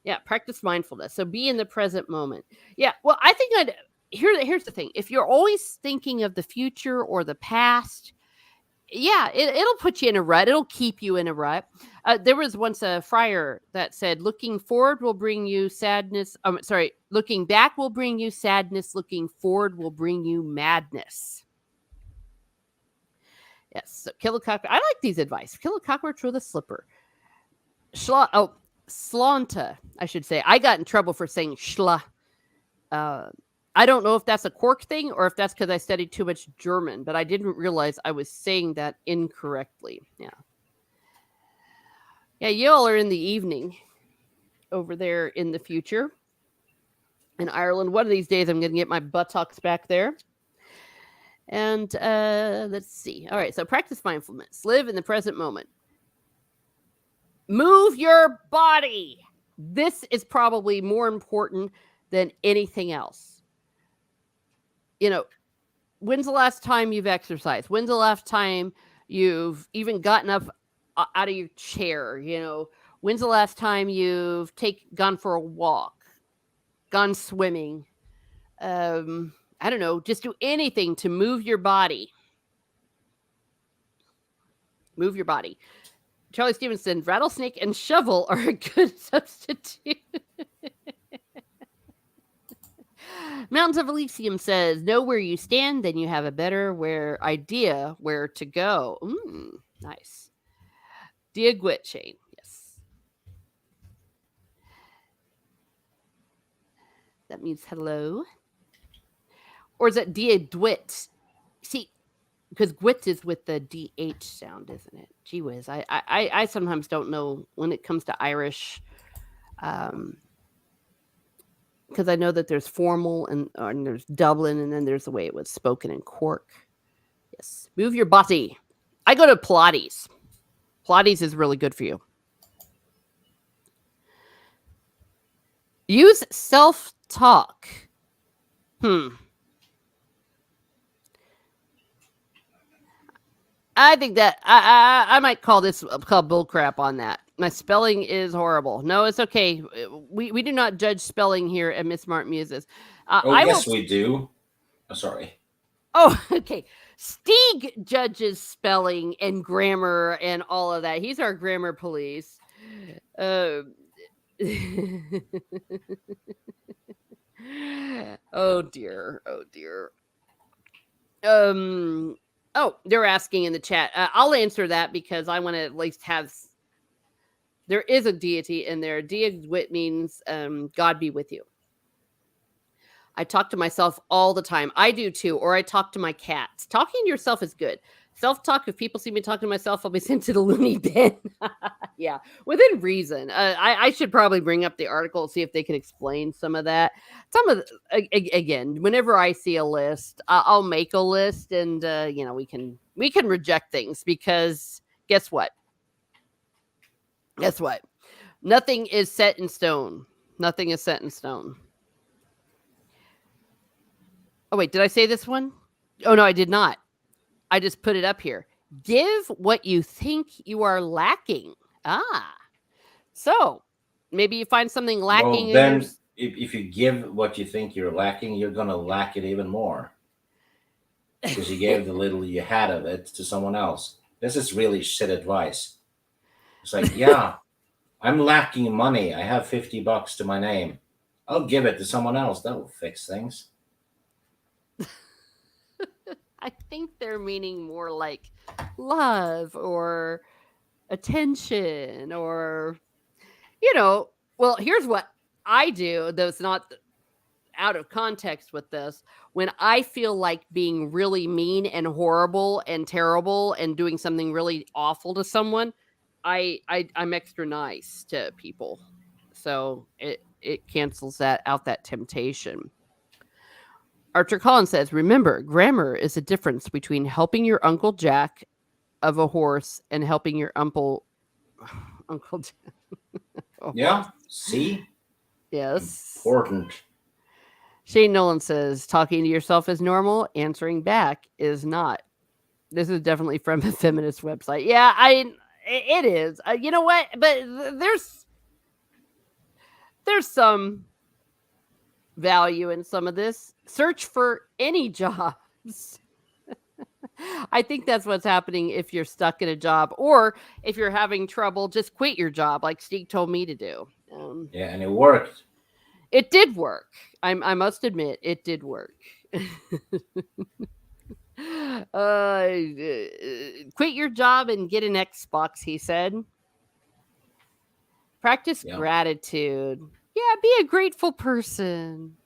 Yeah, practice mindfulness. So be in the present moment. Yeah, well, I think here's the thing. If you're always thinking of the future or the past, yeah, it'll put you in a rut. It'll keep you in a rut. There was once a friar that said, looking forward will bring you sadness. Looking back will bring you sadness. Looking forward will bring you madness. Yes, so kill a cockroach. I like these advice. Kill a cockroach with a slipper. Slanta, I should say. I got in trouble for saying schla. I don't know if that's a Cork thing or if that's because I studied too much German, but I didn't realize I was saying that incorrectly. Yeah. Yeah, y'all are in the evening over there in the future in Ireland. One of these days I'm going to get my buttocks back there. And let's see. All right, so practice mindfulness. Live in the present moment. Move your body. This is probably more important than anything else. When's the last time you've exercised? When's the last time you've even gotten up out of your chair? When's the last time you've gone for a walk, gone swimming? I don't know. Just do anything to move your body. Move your body. Charlie Stevenson, rattlesnake and shovel are a good substitute. Mountains of Elysium says, know where you stand, then you have a better idea where to go. Nice. Dia Chain, yes. That means hello. Or is that Dia Dwit? See, because gwit is with the DH sound, isn't it? Gee whiz. I sometimes don't know when it comes to Irish. Because I know that there's formal and there's Dublin, and then there's the way it was spoken in Cork. Yes. Move your body. I go to Pilates. Pilates is really good for you. Use self-talk. I think that I might call this called bullcrap on that. My spelling is horrible. No, it's okay. We do not judge spelling here at Miss Smart Muses. Oh, I will. yes, we do. Oh, sorry. Oh, okay. Stieg judges spelling and grammar and all of that. He's our grammar police. Uh, oh dear. Oh dear. Um. Oh, they're asking in the chat. I'll answer that because I want to at least have. There is a deity in there. Diagwit means God be with you. I talk to myself all the time. I do too, or I talk to my cats. Talking to yourself is good. Self talk, if people see me talking to myself, I'll be sent to the loony bin. Yeah, within reason. I should probably bring up the article, see if they can explain some of that. Some of again, whenever I see a list, I'll make a list, and we can reject things because guess what? Guess what? Nothing is set in stone. Nothing is set in stone. Oh, wait, did I say this one? Oh, no, I did not. I just put it up here. Give what you think you are lacking. Ah, so maybe you find something Well, lacking in your. then, if you give what you think you're lacking, you're going to lack it even more because you gave the little you had of it to someone else. This is really shit advice. It's like, yeah, I'm lacking money. I have $50 to my name. I'll give it to someone else. That will fix things. I think they're meaning more like love or attention or, well, here's what I do, though it's not out of context with this. When I feel like being really mean and horrible and terrible and doing something really awful to someone, I'm extra nice to people. So it cancels that temptation. Archer Collins says, remember, grammar is a difference between helping your Uncle Jack of a horse and helping your Uncle Jack a horse. Yeah, see? Yes. Important. Shane Nolan says, talking to yourself is normal, answering back is not. This is definitely from a feminist website. Yeah, it is. You know what? But there's some value in some of this. Search for any jobs. I think that's what's happening if you're stuck in a job, or if you're having trouble, just quit your job, like Steve told me to do. Yeah, and it worked. It did work. I must admit, it did work. Quit your job and get an Xbox, he said. Practice Yeah. gratitude. Yeah, be a grateful person.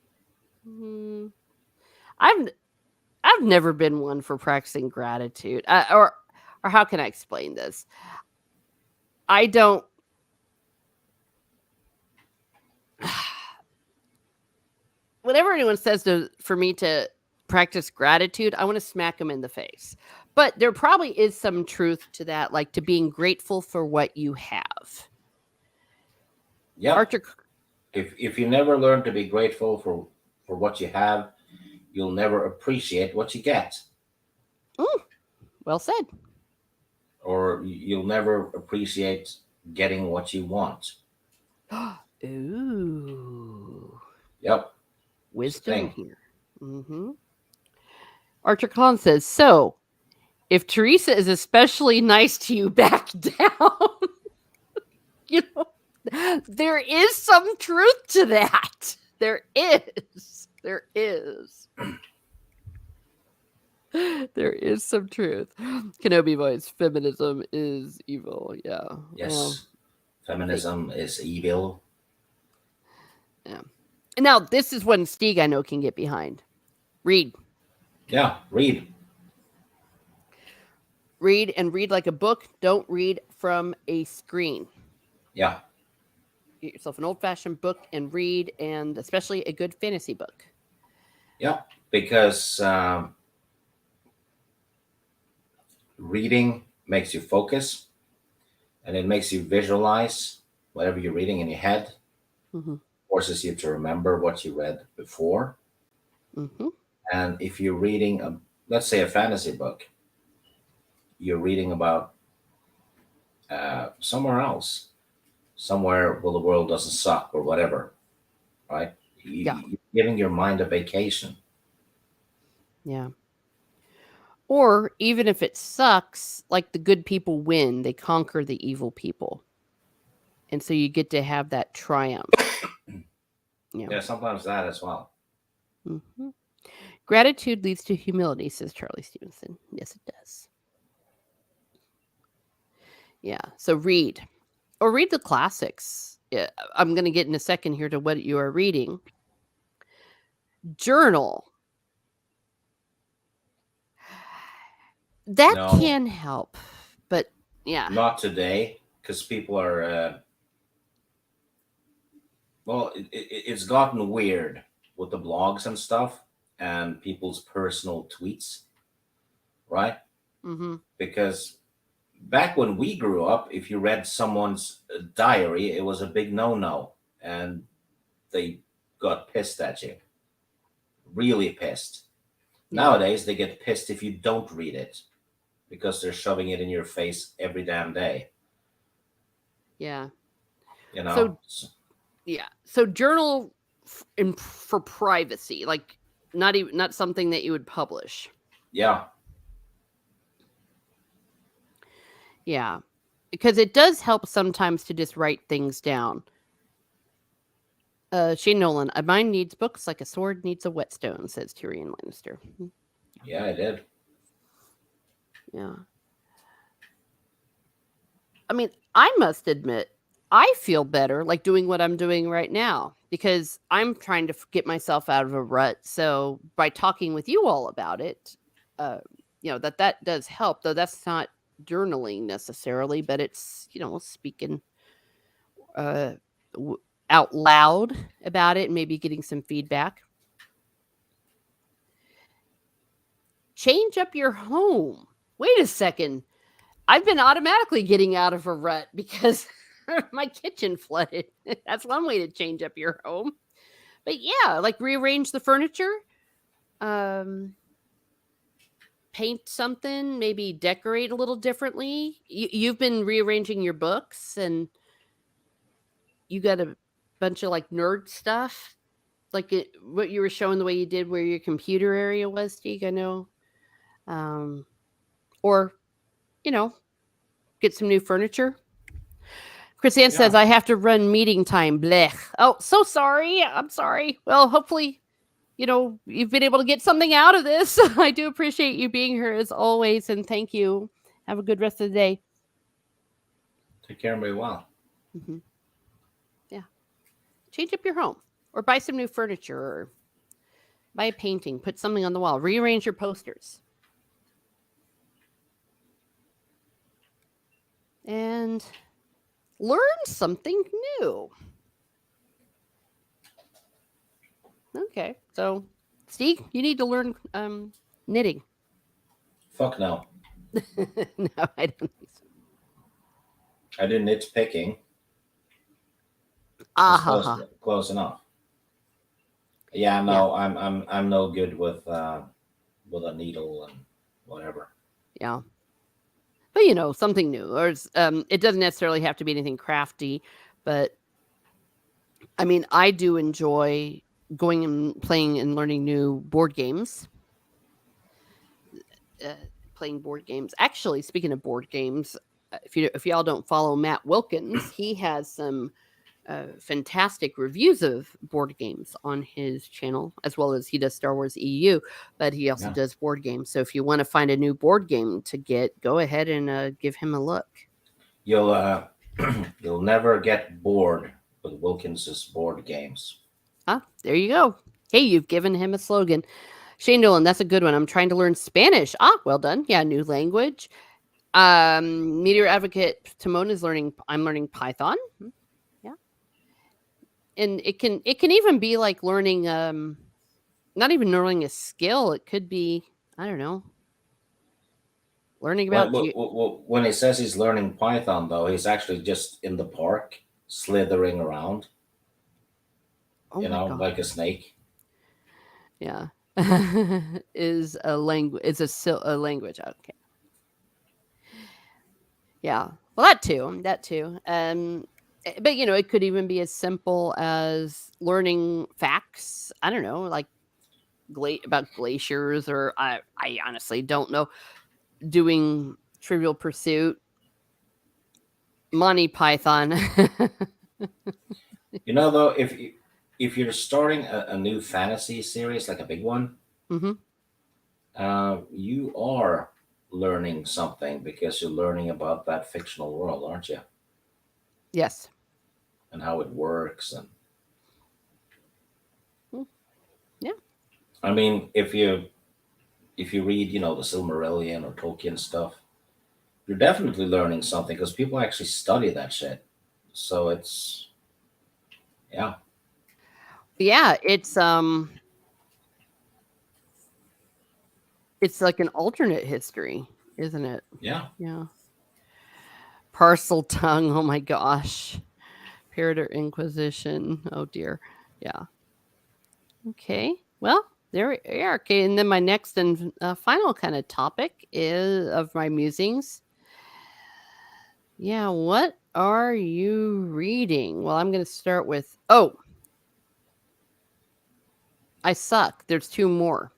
Hmm. I've never been one for practicing gratitude. Or how can I explain this? I don't. Whenever anyone says for me to practice gratitude, I want to smack them in the face. But there probably is some truth to that, like to being grateful for what you have. Yep. Archer, If you never learn to be grateful for what you have, you'll never appreciate what you get. well said. Or you'll never appreciate getting what you want. Ooh, Yep. It's a wisdom thing. here. Mm-hmm. Archer Collins says, so if Teresa is especially nice to you, back down. you know, there is some truth to that. There is. There is. There is some truth. Kenobi voice, feminism is evil. Yeah. Yes. Well, Feminism is evil. yeah. Now, this is one Stieg I know can get behind. Read. Yeah, read. Read and read like a book. Don't read from a screen. Yeah. Get yourself an old-fashioned book and read, and especially a good fantasy book. Yeah, because Reading makes you focus, and it makes you visualize whatever you're reading in your head, Hmm. forces you to remember what you read before. Hmm. And if you're reading let's say a fantasy book, you're reading about somewhere else, somewhere where the world doesn't suck or whatever, right? Yeah. You're giving your mind a vacation. Yeah. Or even if it sucks, like the good people win, they conquer the evil people. And so you get to have that triumph. Yeah. Yeah, sometimes that as well. Hmm. Gratitude leads to humility, says Charlie Stevenson. Yes, it does. Yeah. So read or read the classics. Yeah, I'm going to get in a second here to what you are reading. Journal. That No, can help. But yeah. not today, because people are, well, it's gotten weird with the blogs and stuff and people's personal tweets, right? Hmm. Because back when we grew up, if you read someone's diary, it was a big no no. And they got pissed at you, really pissed. Yeah. Nowadays, they get pissed if you don't read it because they're shoving it in your face every damn day. Yeah. You know? So yeah. So journal for privacy, like not something that you would publish. Yeah, Yeah. Because it does help sometimes to just write things down. Shane Nolan, a mind needs books like a sword needs a whetstone, says Tyrion Lannister. yeah, I did. Yeah. I mean, I must admit, I feel better like doing what I'm doing right now because I'm trying to get myself out of a rut. So by talking with you all about it, uh, that does help. Though that's not journaling necessarily, but it's speaking uh, w- out loud about it and maybe getting some feedback. Change up your home. Wait a second. I've been automatically getting out of a rut because my kitchen flooded. That's one way to change up your home. But yeah, like rearrange the furniture, um, paint something, maybe decorate a little differently. You've been rearranging your books and you got a bunch of like nerd stuff, like what you were showing the way you did where your computer area was, Steve. I know. Um, or, you know, get some new furniture. Chris Ann says, Yeah. I have to run meeting time. Blech. Oh, so sorry. I'm sorry. Well, hopefully, you've been able to get something out of this. I do appreciate you being here as always. And thank you. Have a good rest of the day. Take care of me well. Hmm. Yeah. Change up your home or buy some new furniture or buy a painting, put something on the wall, rearrange your posters. And learn something new. Okay. So, Steve, you need to learn knitting. Fuck no. No, I don't think so. I did nitpicking. Ah It's ha ha. close enough. Yeah, Yeah. no, I'm no good with a needle and whatever. Yeah. But something new. Or it doesn't necessarily have to be anything crafty, but I mean, I do enjoy going and playing and learning new board games. Uh, Playing board games. Actually, speaking of board games, if y'all don't follow Matt Wilkins, he has some fantastic reviews of board games on his channel, as well as he does Star Wars EU, but he also Yeah. does board games. So if you want to find a new board game to get, go ahead and give him a look. You'll you'll never get bored with Wilkins's board games. Ah, there you go. Hey, you've given him a slogan. Shane Nolan, that's a good one. I'm trying to learn Spanish. Ah, well done. Yeah, new language. Meteor Advocate Timon is learning. I'm learning Python. Yeah, and it can even be like learning. Not even learning a skill. It could be, I don't know, Learning When, about you. when he says he's learning Python, though, he's actually just in the park, slithering around, Oh my god. like a snake. Yeah. Is a language. It's a language. Okay. Yeah. Well, that too. That too. But it could even be as simple as learning facts. I don't know, like about glaciers, or I honestly don't know. Doing Trivial Pursuit, Monty Python. Though, if you're starting a new fantasy series, like a big one, Hmm. you are learning something because you're learning about that fictional world, aren't you? Yes. And how it works. And Mm, yeah. I mean, if you read, the Silmarillion or Tolkien stuff, you're definitely learning something because people actually study that shit. So yeah, Yeah. It's like an alternate history, isn't it? yeah. Yeah. Parcel tongue. Oh my gosh. Period Inquisition. Oh dear. Yeah. Okay. Well, there we are. Okay. And then my next and final kind of topic is of my musings. Yeah. What are you reading? Well, I'm going to start with, oh, I suck. There's two more.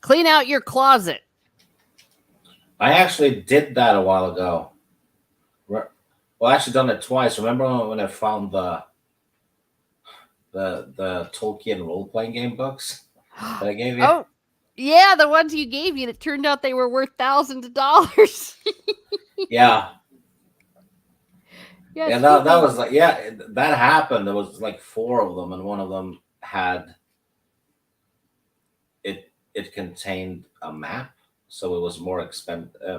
Clean out your closet. I actually did that a while ago. Well, I actually done it twice. Remember when I found the Tolkien role playing game books that I gave you? Oh, yeah, the ones you gave me. It turned out they were worth thousands of dollars. Yeah, Yeah, yeah. speaking That of, was like, yeah, that happened. There was like four of them, and one of them had it contained a map, so it was more, it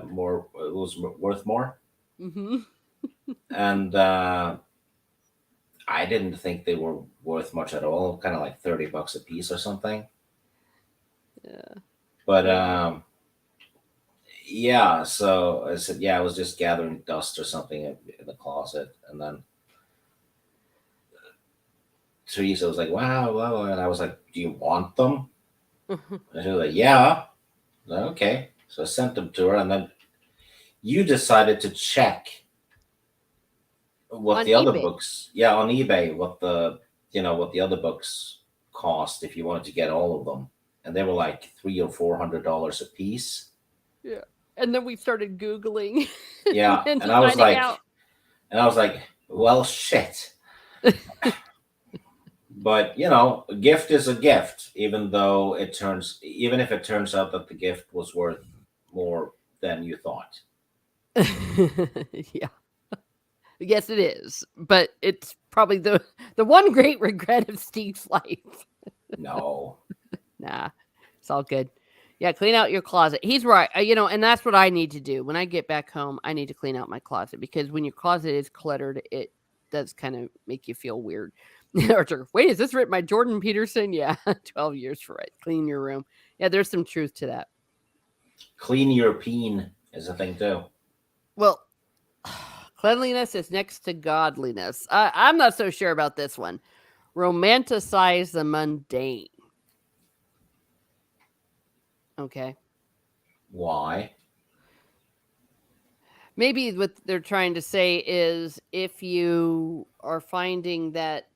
was worth more. hmm And I didn't think they were worth much at all, kind of like $30 a piece or something. yeah, But yeah. yeah, so I said, yeah, I was just gathering dust or something in the closet, and then Teresa was like, "Wow, wow," and I was like, "Do you want them?" And she was like, "Yeah." I was like, okay, so I sent them to her, and then you decided to check what On the other eBay. books, yeah, on eBay, what the other books cost if you wanted to get all of them, and they were like $300 or $400 a piece. Yeah. And then we started Googling and Yeah, then and I was finding like, out. well, shit. But a gift is a gift, even if it turns out that the gift was worth more than you thought. Yeah. Yes, it is. But it's probably the one great regret of Steve's life. No. Nah, it's all good. Yeah, clean out your closet. He's right. And that's what I need to do. When I get back home, I need to clean out my closet because when your closet is cluttered, it does kind of make you feel weird. Archer, wait, is this written by Jordan Peterson? Yeah, 12 years for it. Clean your room. Yeah, there's some truth to that. Clean European is a thing too. Well, cleanliness is next to godliness. I'm not so sure about this one. Romanticize the mundane. Okay. Why? Maybe what they're trying to say is if you are finding that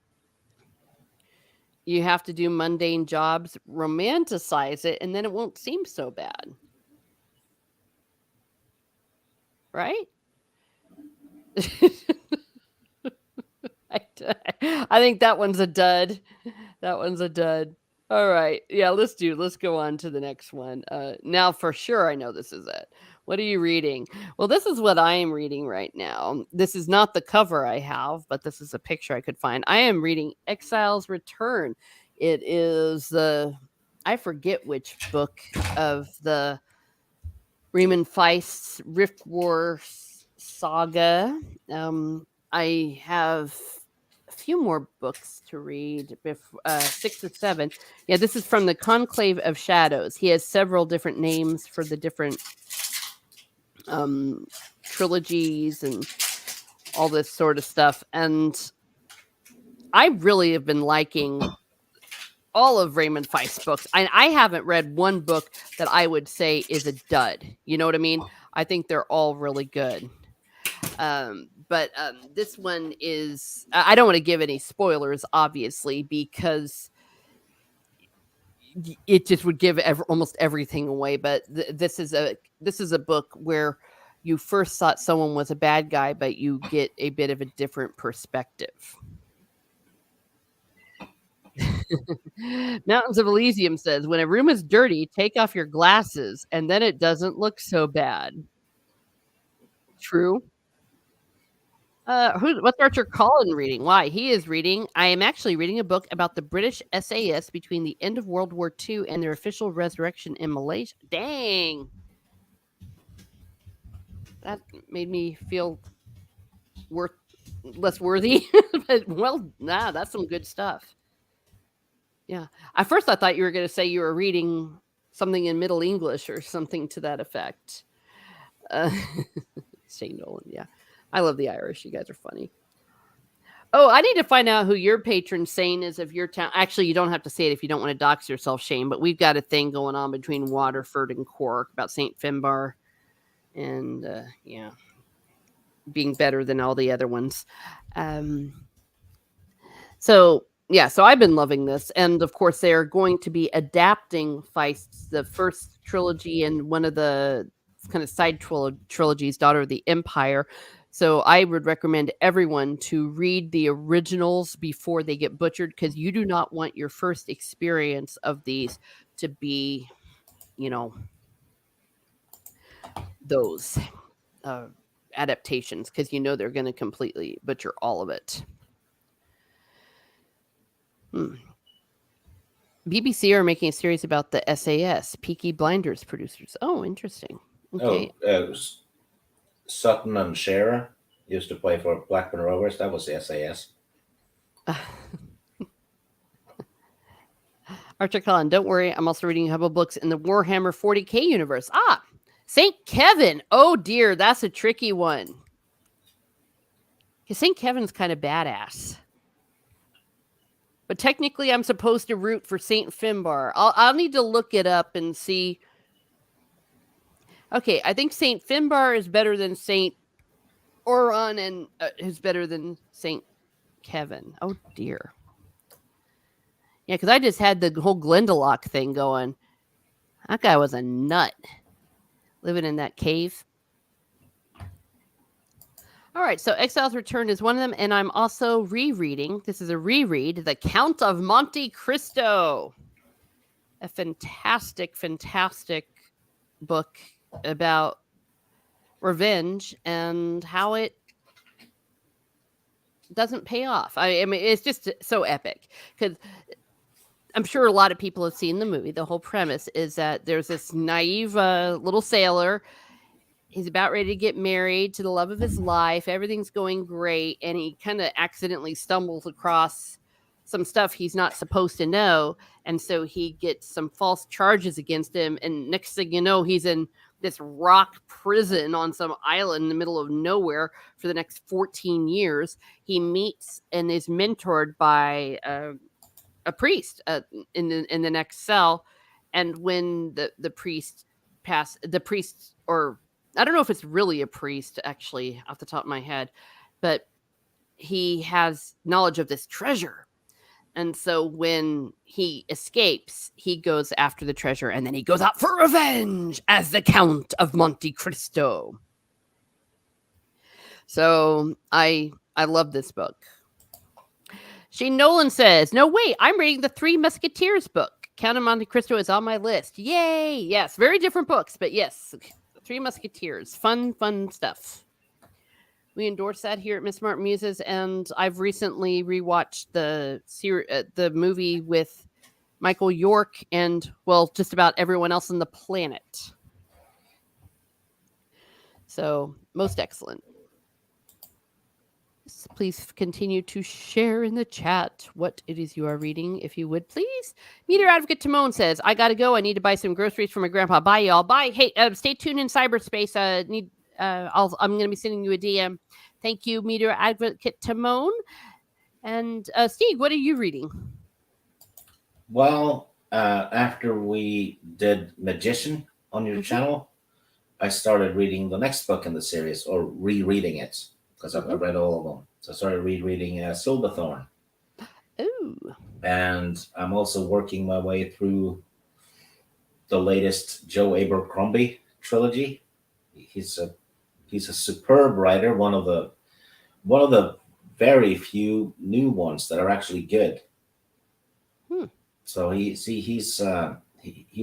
you have to do mundane jobs, romanticize it and then it won't seem so bad. Right? I, I think that one's a dud. That one's a dud. All right. Yeah, let's go on to the next one. Now for sure I know this is it. What are you reading? Well, this is what I am reading right now. This is not the cover I have, but this is a picture I could find. I am reading Exile's Return. It is I forget which book of the Riemann Feist's Rift War saga. I have a few more books to read, 6 or 7. Yeah, this is from the Conclave of Shadows. He has several different names for the different um, trilogies and all this sort of stuff. And I really have been liking all of Raymond Feist's books. I haven't read one book that I would say is a dud. You know what I mean? I think they're all really good. But this one is, I don't want to give any spoilers, obviously, because it just would give almost everything away. But this is a book where you first thought someone was a bad guy, but you get a bit of a different perspective. Mountains of Elysium says, when a room is dirty, take off your glasses, and then it doesn't look so bad. True. What's Archer Collin reading? Why? He is reading. I am actually reading a book about the British SAS between the end of World War II and their official resurrection in Malaysia. Dang. That made me feel less worthy. But, well, that's some good stuff. Yeah. At first, I thought you were going to say you were reading something in Middle English or something to that effect. Shane Nolan, yeah. I love the Irish. You guys are funny. Oh, I need to find out who your patron saint is of your town. Actually, you don't have to say it if you don't want to dox yourself, Shane, but we've got a thing going on between Waterford and Cork about St. Finbar. And, yeah, being better than all the other ones. So I've been loving this. And of course, they're going to be adapting Feist's, the first trilogy and one of the kind of side trilogies, Daughter of the Empire. So I would recommend everyone to read the originals before they get butchered, because you do not want your first experience of these to be, those adaptations, because they're going to completely butcher all of it. BBC are making a series about the SAS, Peaky Blinders producers. Oh, interesting. Okay. Sutton and Shearer used to play for Blackburn Rovers. That was the SAS. Archer Cullen, don't worry. I'm also reading a couple books in the Warhammer 40K universe. St. Kevin. Oh, dear. That's a tricky one. Because St. Kevin's kind of badass. But technically, I'm supposed to root for St. Finbar. I'll need to look it up and see. Okay, I think St. Finbar is better than St. Oron and is better than St. Kevin. Oh, dear. Yeah, because I just had the whole Glendalough thing going. That guy was a nut. Living in that cave. All right, so Exile's Return is one of them, and I'm also rereading. This is a reread, The Count of Monte Cristo. A fantastic, fantastic book about revenge and how it doesn't pay off. I mean, it's just so epic, because I'm sure a lot of people have seen the movie. The whole premise is that there's this naive little sailor. He's about ready to get married to the love of his life. Everything's going great. And he kind of accidentally stumbles across some stuff he's not supposed to know. And so he gets some false charges against him. And next thing you know, he's in this rock prison on some island in the middle of nowhere for the next 14 years. He meets and is mentored by a priest in the next cell. And when the priest or I don't know if it's really a priest, actually, off the top of my head, but he has knowledge of this treasure. And so when he escapes, he goes after the treasure, and then he goes out for revenge as the Count of Monte Cristo. So I love this book. Shane Nolan says, no, wait, I'm reading the Three Musketeers book. Count of Monte Cristo is on my list. Yay! Yes, very different books, but yes, Three Musketeers. Fun stuff. We endorse that here at Miss Martin Muses, and I've recently rewatched the movie with Michael York and, well, just about everyone else on the planet. So, most excellent. Please continue to share in the chat what it is you are reading, if you would, please. Meteor Advocate Timon says, I gotta go. I need to buy some groceries for my grandpa. Bye, y'all. Bye. Hey, stay tuned in cyberspace. I'm gonna be sending you a DM. Thank you, Meteor Advocate Timon. And Steve, what are you reading? Well, after we did Magician on your Mm-hmm, channel, I started reading the next book in the series, or rereading it, because I mm-hmm. read all of them. So I started rereading Silverthorn, Ooh. and I'm also working my way through the latest Joe Abercrombie trilogy. He's a he's a superb writer, one of the very few new ones that are actually good. Hmm. So he's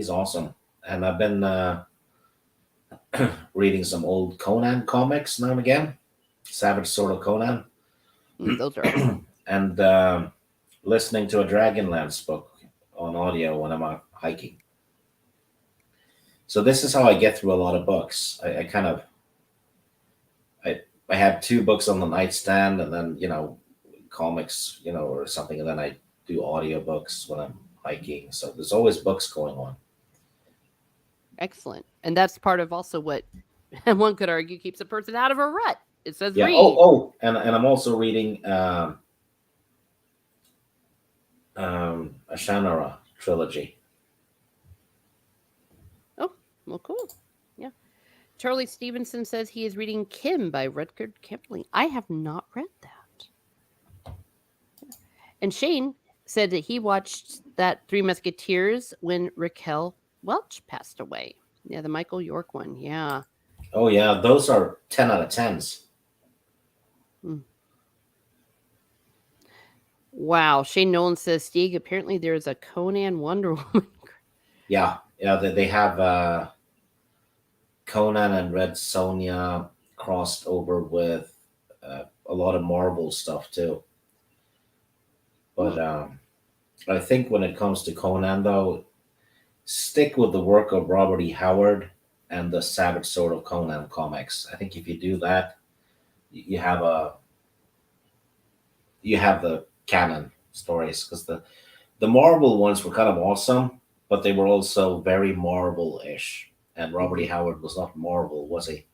awesome, and I've been reading some old Conan comics now and again, Savage Sword of Conan, Those are excellent. and listening to a Dragonlance book on audio when I'm out hiking. So this is how I get through a lot of books. I kind of I have two books on the nightstand, and then comics, or something, and then I do audio books when I'm hiking. So there's always books going on. Excellent. And that's part of also what one could argue keeps a person out of a rut. It says Yeah. read. And I'm also reading a Shannara trilogy. Oh, well, cool. Yeah. Charlie Stevenson says he is reading Kim by Rutger Kipling. I have not read that. And Shane said that he watched that Three Musketeers when Raquel Welch passed away. Yeah, the Michael York one. Yeah. Oh yeah, those are 10 out of 10s. Mm. Wow. Shane Nolan says, Stieg, apparently there's a Conan Wonder Woman. Yeah, yeah. They have Conan and Red Sonja crossed over with a lot of Marvel stuff too. But I think when it comes to Conan, though, stick with the work of Robert E. Howard and the Savage Sword of Conan comics. I think if you do that, you have the canon stories, because the Marvel ones were kind of awesome, but they were also very Marvel-ish. And Robert E. Mhm. Howard was not Marvel, was he?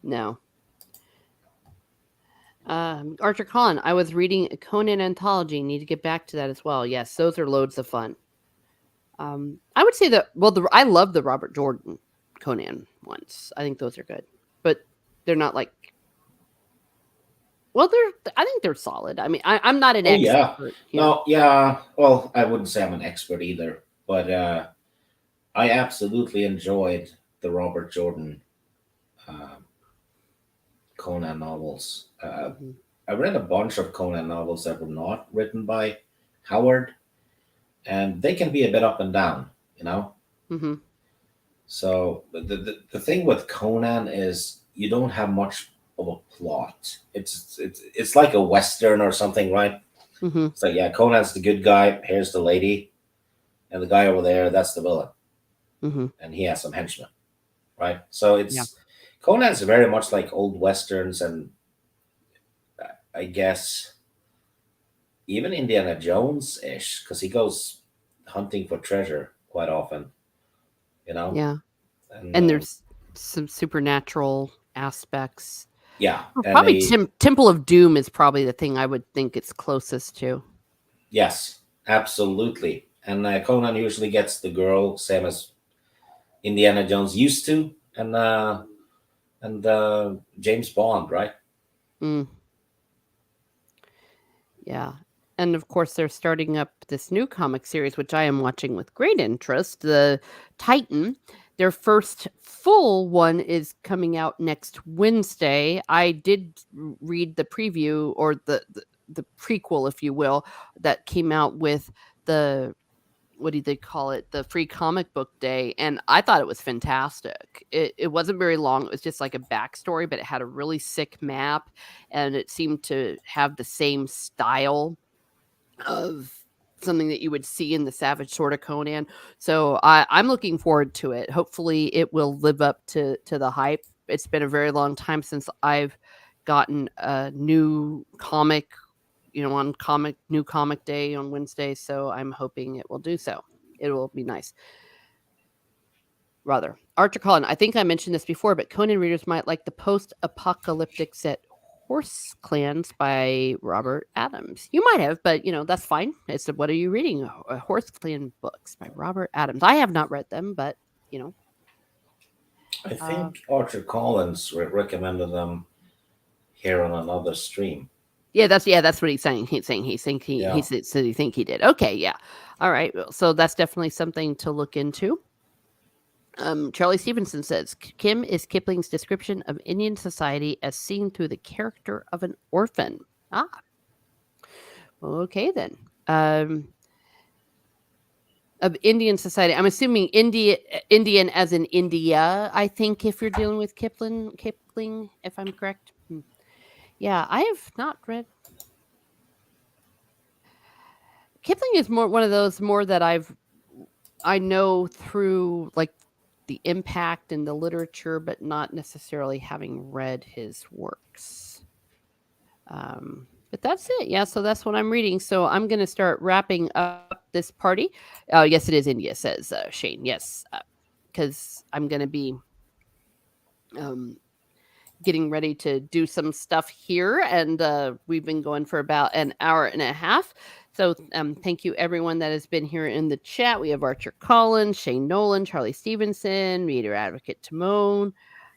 No. Archer Collin, I was reading a Conan anthology. Need to get back to that as well. Yes, those are loads of fun. I would say that. Well, I love the Robert Jordan Conan ones. I think those are good, but they're not like. Well, they're. I think they're solid. I mean, I'm not an Oh yeah. expert. Yeah. No, yeah. Well, I wouldn't say I'm an expert either, but I absolutely enjoyed the Robert Jordan uh, Conan novels. Hmm. I read a bunch of Conan novels that were not written by Howard, and they can be a bit up and down, you know. Hmm. So the thing with Conan is you don't have much of a plot. It's like a western or something, right? Hmm. It's like, yeah, Conan's the good guy. Here's the lady, and the guy over there, that's the villain, Hmm. and he has some henchmen, right? So Yeah. it's Conan's very much like old westerns, and I guess even Indiana Jones ish, because he goes hunting for treasure quite often, you know. Yeah. And And there's some supernatural aspects. yeah, Well, and probably they Temple of Doom is probably the thing I would think it's closest to. yes, absolutely. And Conan usually gets the girl, same as Indiana Jones used to, and James Bond, right? Mm, yeah. And of course, they're starting up this new comic series, which I am watching with great interest. The Titan. Their first full one is coming out next Wednesday. I did read the preview or the prequel, if you will, that came out with the what do they call it? The free comic book day. And I thought it was fantastic. It wasn't very long. It was just like a backstory, but it had a really sick map and it seemed to have the same style of something that you would see in the Savage Sword of Conan. So I'm looking forward to it. Hopefully it will live up to the hype. It's been a very long time since I've gotten a new comic, on new comic day on Wednesday, so I'm hoping it will do so. It will be nice. Rather, Archer Collin, I think I mentioned this before, but Conan readers might like the post-apocalyptic set Horse Clans by Robert Adams. You might have, but that's fine. It's what are you reading? Horse Clan books by Robert Adams. I have not read them, but you know, I uh, think Archer Collins recommended them here on another stream. yeah, that's what he's saying. He Yeah. said he think he did. Okay, yeah, all right. Well, so that's definitely something to look into. Charlie Stevenson says Kim is Kipling's description of Indian society as seen through the character of an orphan. Ah, okay then. Of Indian society, I'm assuming Indian as in India. I think if you're dealing with Kipling, if I'm correct. Yeah, I have not read. Kipling is more one of those more that I know through like the impact in the literature, but not necessarily having read his works. But that's it. Yeah, so that's what I'm reading. So I'm going to start wrapping up this party. Yes, it is India, says Shane. Yes, because I'm going to be um, getting ready to do some stuff here, and we've been going for about an hour and a half. So thank you everyone that has been here in the chat. We have Archer Collins, Shane Nolan, Charlie Stevenson, Reader Advocate Timon,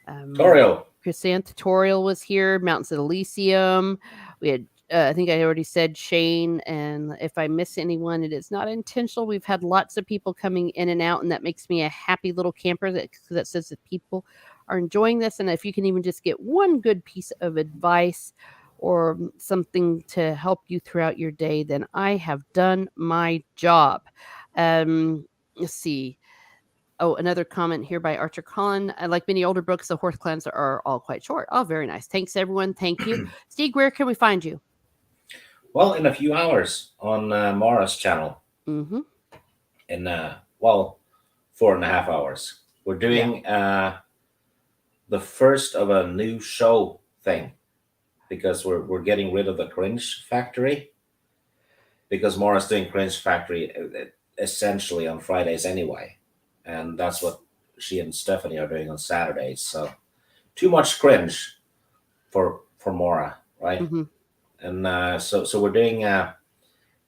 Torio. Chrysanth Tutorial was here, Mountains of Elysium. We had I think I already said Shane, and if I miss anyone, it is not intentional. We've had lots of people coming in and out, and that makes me a happy little camper that says that people are enjoying this. And if you can even just get one good piece of advice or something to help you throughout your day, then I have done my job. Let's see. Oh, another comment here by Archer Collin. Like many older books, the horse clans are all quite short. Oh, very nice. Thanks, everyone. Thank you. Steve, where can we find you? Well, in a few hours on Mara's channel. Mm-hmm. In 4.5 hours, we're Yeah. doing the first of a new show thing because we're getting rid of the Cringe Factory because Mara's doing Cringe Factory essentially on Fridays anyway, and that's what she and Stephanie are doing on Saturdays. So too much cringe for Mara, right? Mm-hmm. And so we're doing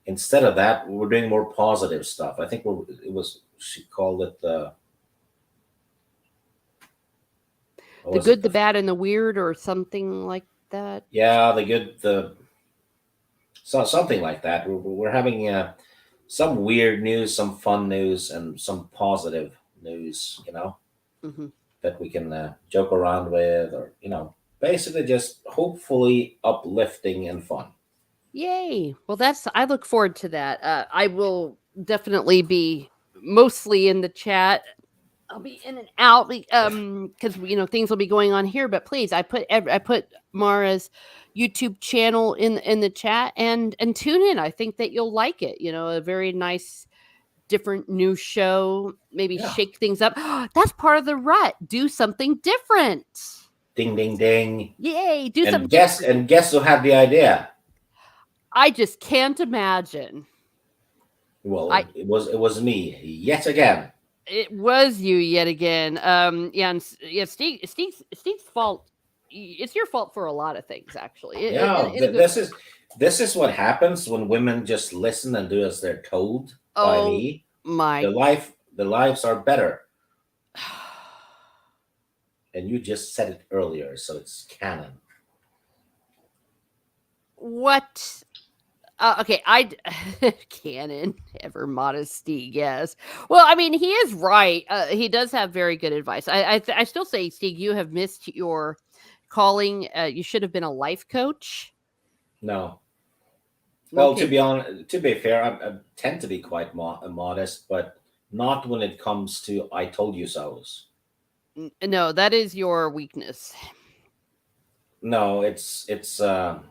instead of that we're doing more positive stuff. I think it was she called it what The was it good, the bad, and the weird, or something like that. yeah, the good, the something like that. We're having some weird news, some fun news, and some positive news, Mm-hmm. that we can joke around with, or basically just hopefully uplifting and fun. Yay. Well, I look forward to that. I will definitely be mostly in the chat. I'll be in and out because things will be going on here. But please, I put Mara's YouTube channel in the chat and tune in. I think that you'll like it. A very nice, different new show. Maybe Yeah, shake things up. That's part of the rut. Do something different. ding, ding, ding, Yay! Do and something guess different. and guess who had the idea? I just can't imagine. Well, I it was me yet again. It was you yet again. Yeah, yeah, Steve's fault. It's your fault for a lot of things, actually. Yeah, In a good this way. is what happens when women just listen and do as they're told by Oh me. my! The lives are better. And you just said it earlier, so it's canon. What? Okay, canon ever modesty. Yes. Well, I mean, he is right. He does have very good advice. I still say, Steve, you have missed your calling. You should have been a life coach. No, well, to Okay. be honest, to be fair, I tend to be quite modest, but not when it comes to "I told you so's." No, that is your weakness. No, it's a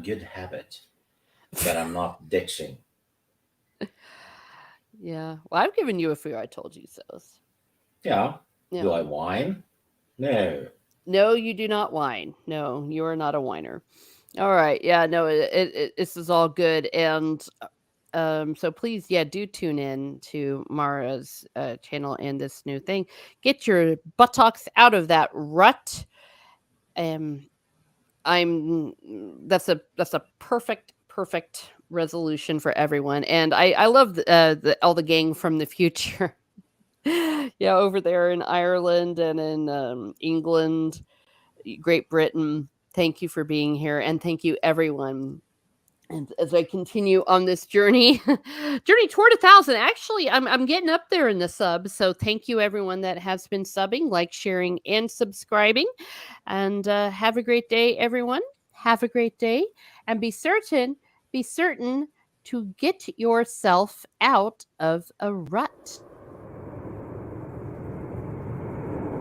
good habit that I'm not ditching. Yeah. Well, I've given you a few I told you so's. Yeah. Yeah. Do I whine? No. No, you do not whine. No, you are not a whiner. All right. Yeah, no, this is all good. And so please, yeah, do tune in to Mara's channel and this new thing. Get your buttocks out of that rut. Um, I'm that's a perfect resolution for everyone. And I love the all the gang from the future. Yeah, over there in Ireland and in England, Great Britain. Thank you for being here, and thank you everyone. And as I continue on this journey, journey toward 1,000, actually, I'm getting up there in the subs. So thank you everyone that has been subbing, like, sharing, and subscribing. And have a great day, everyone. Have a great day, and be certain to get yourself out of a rut.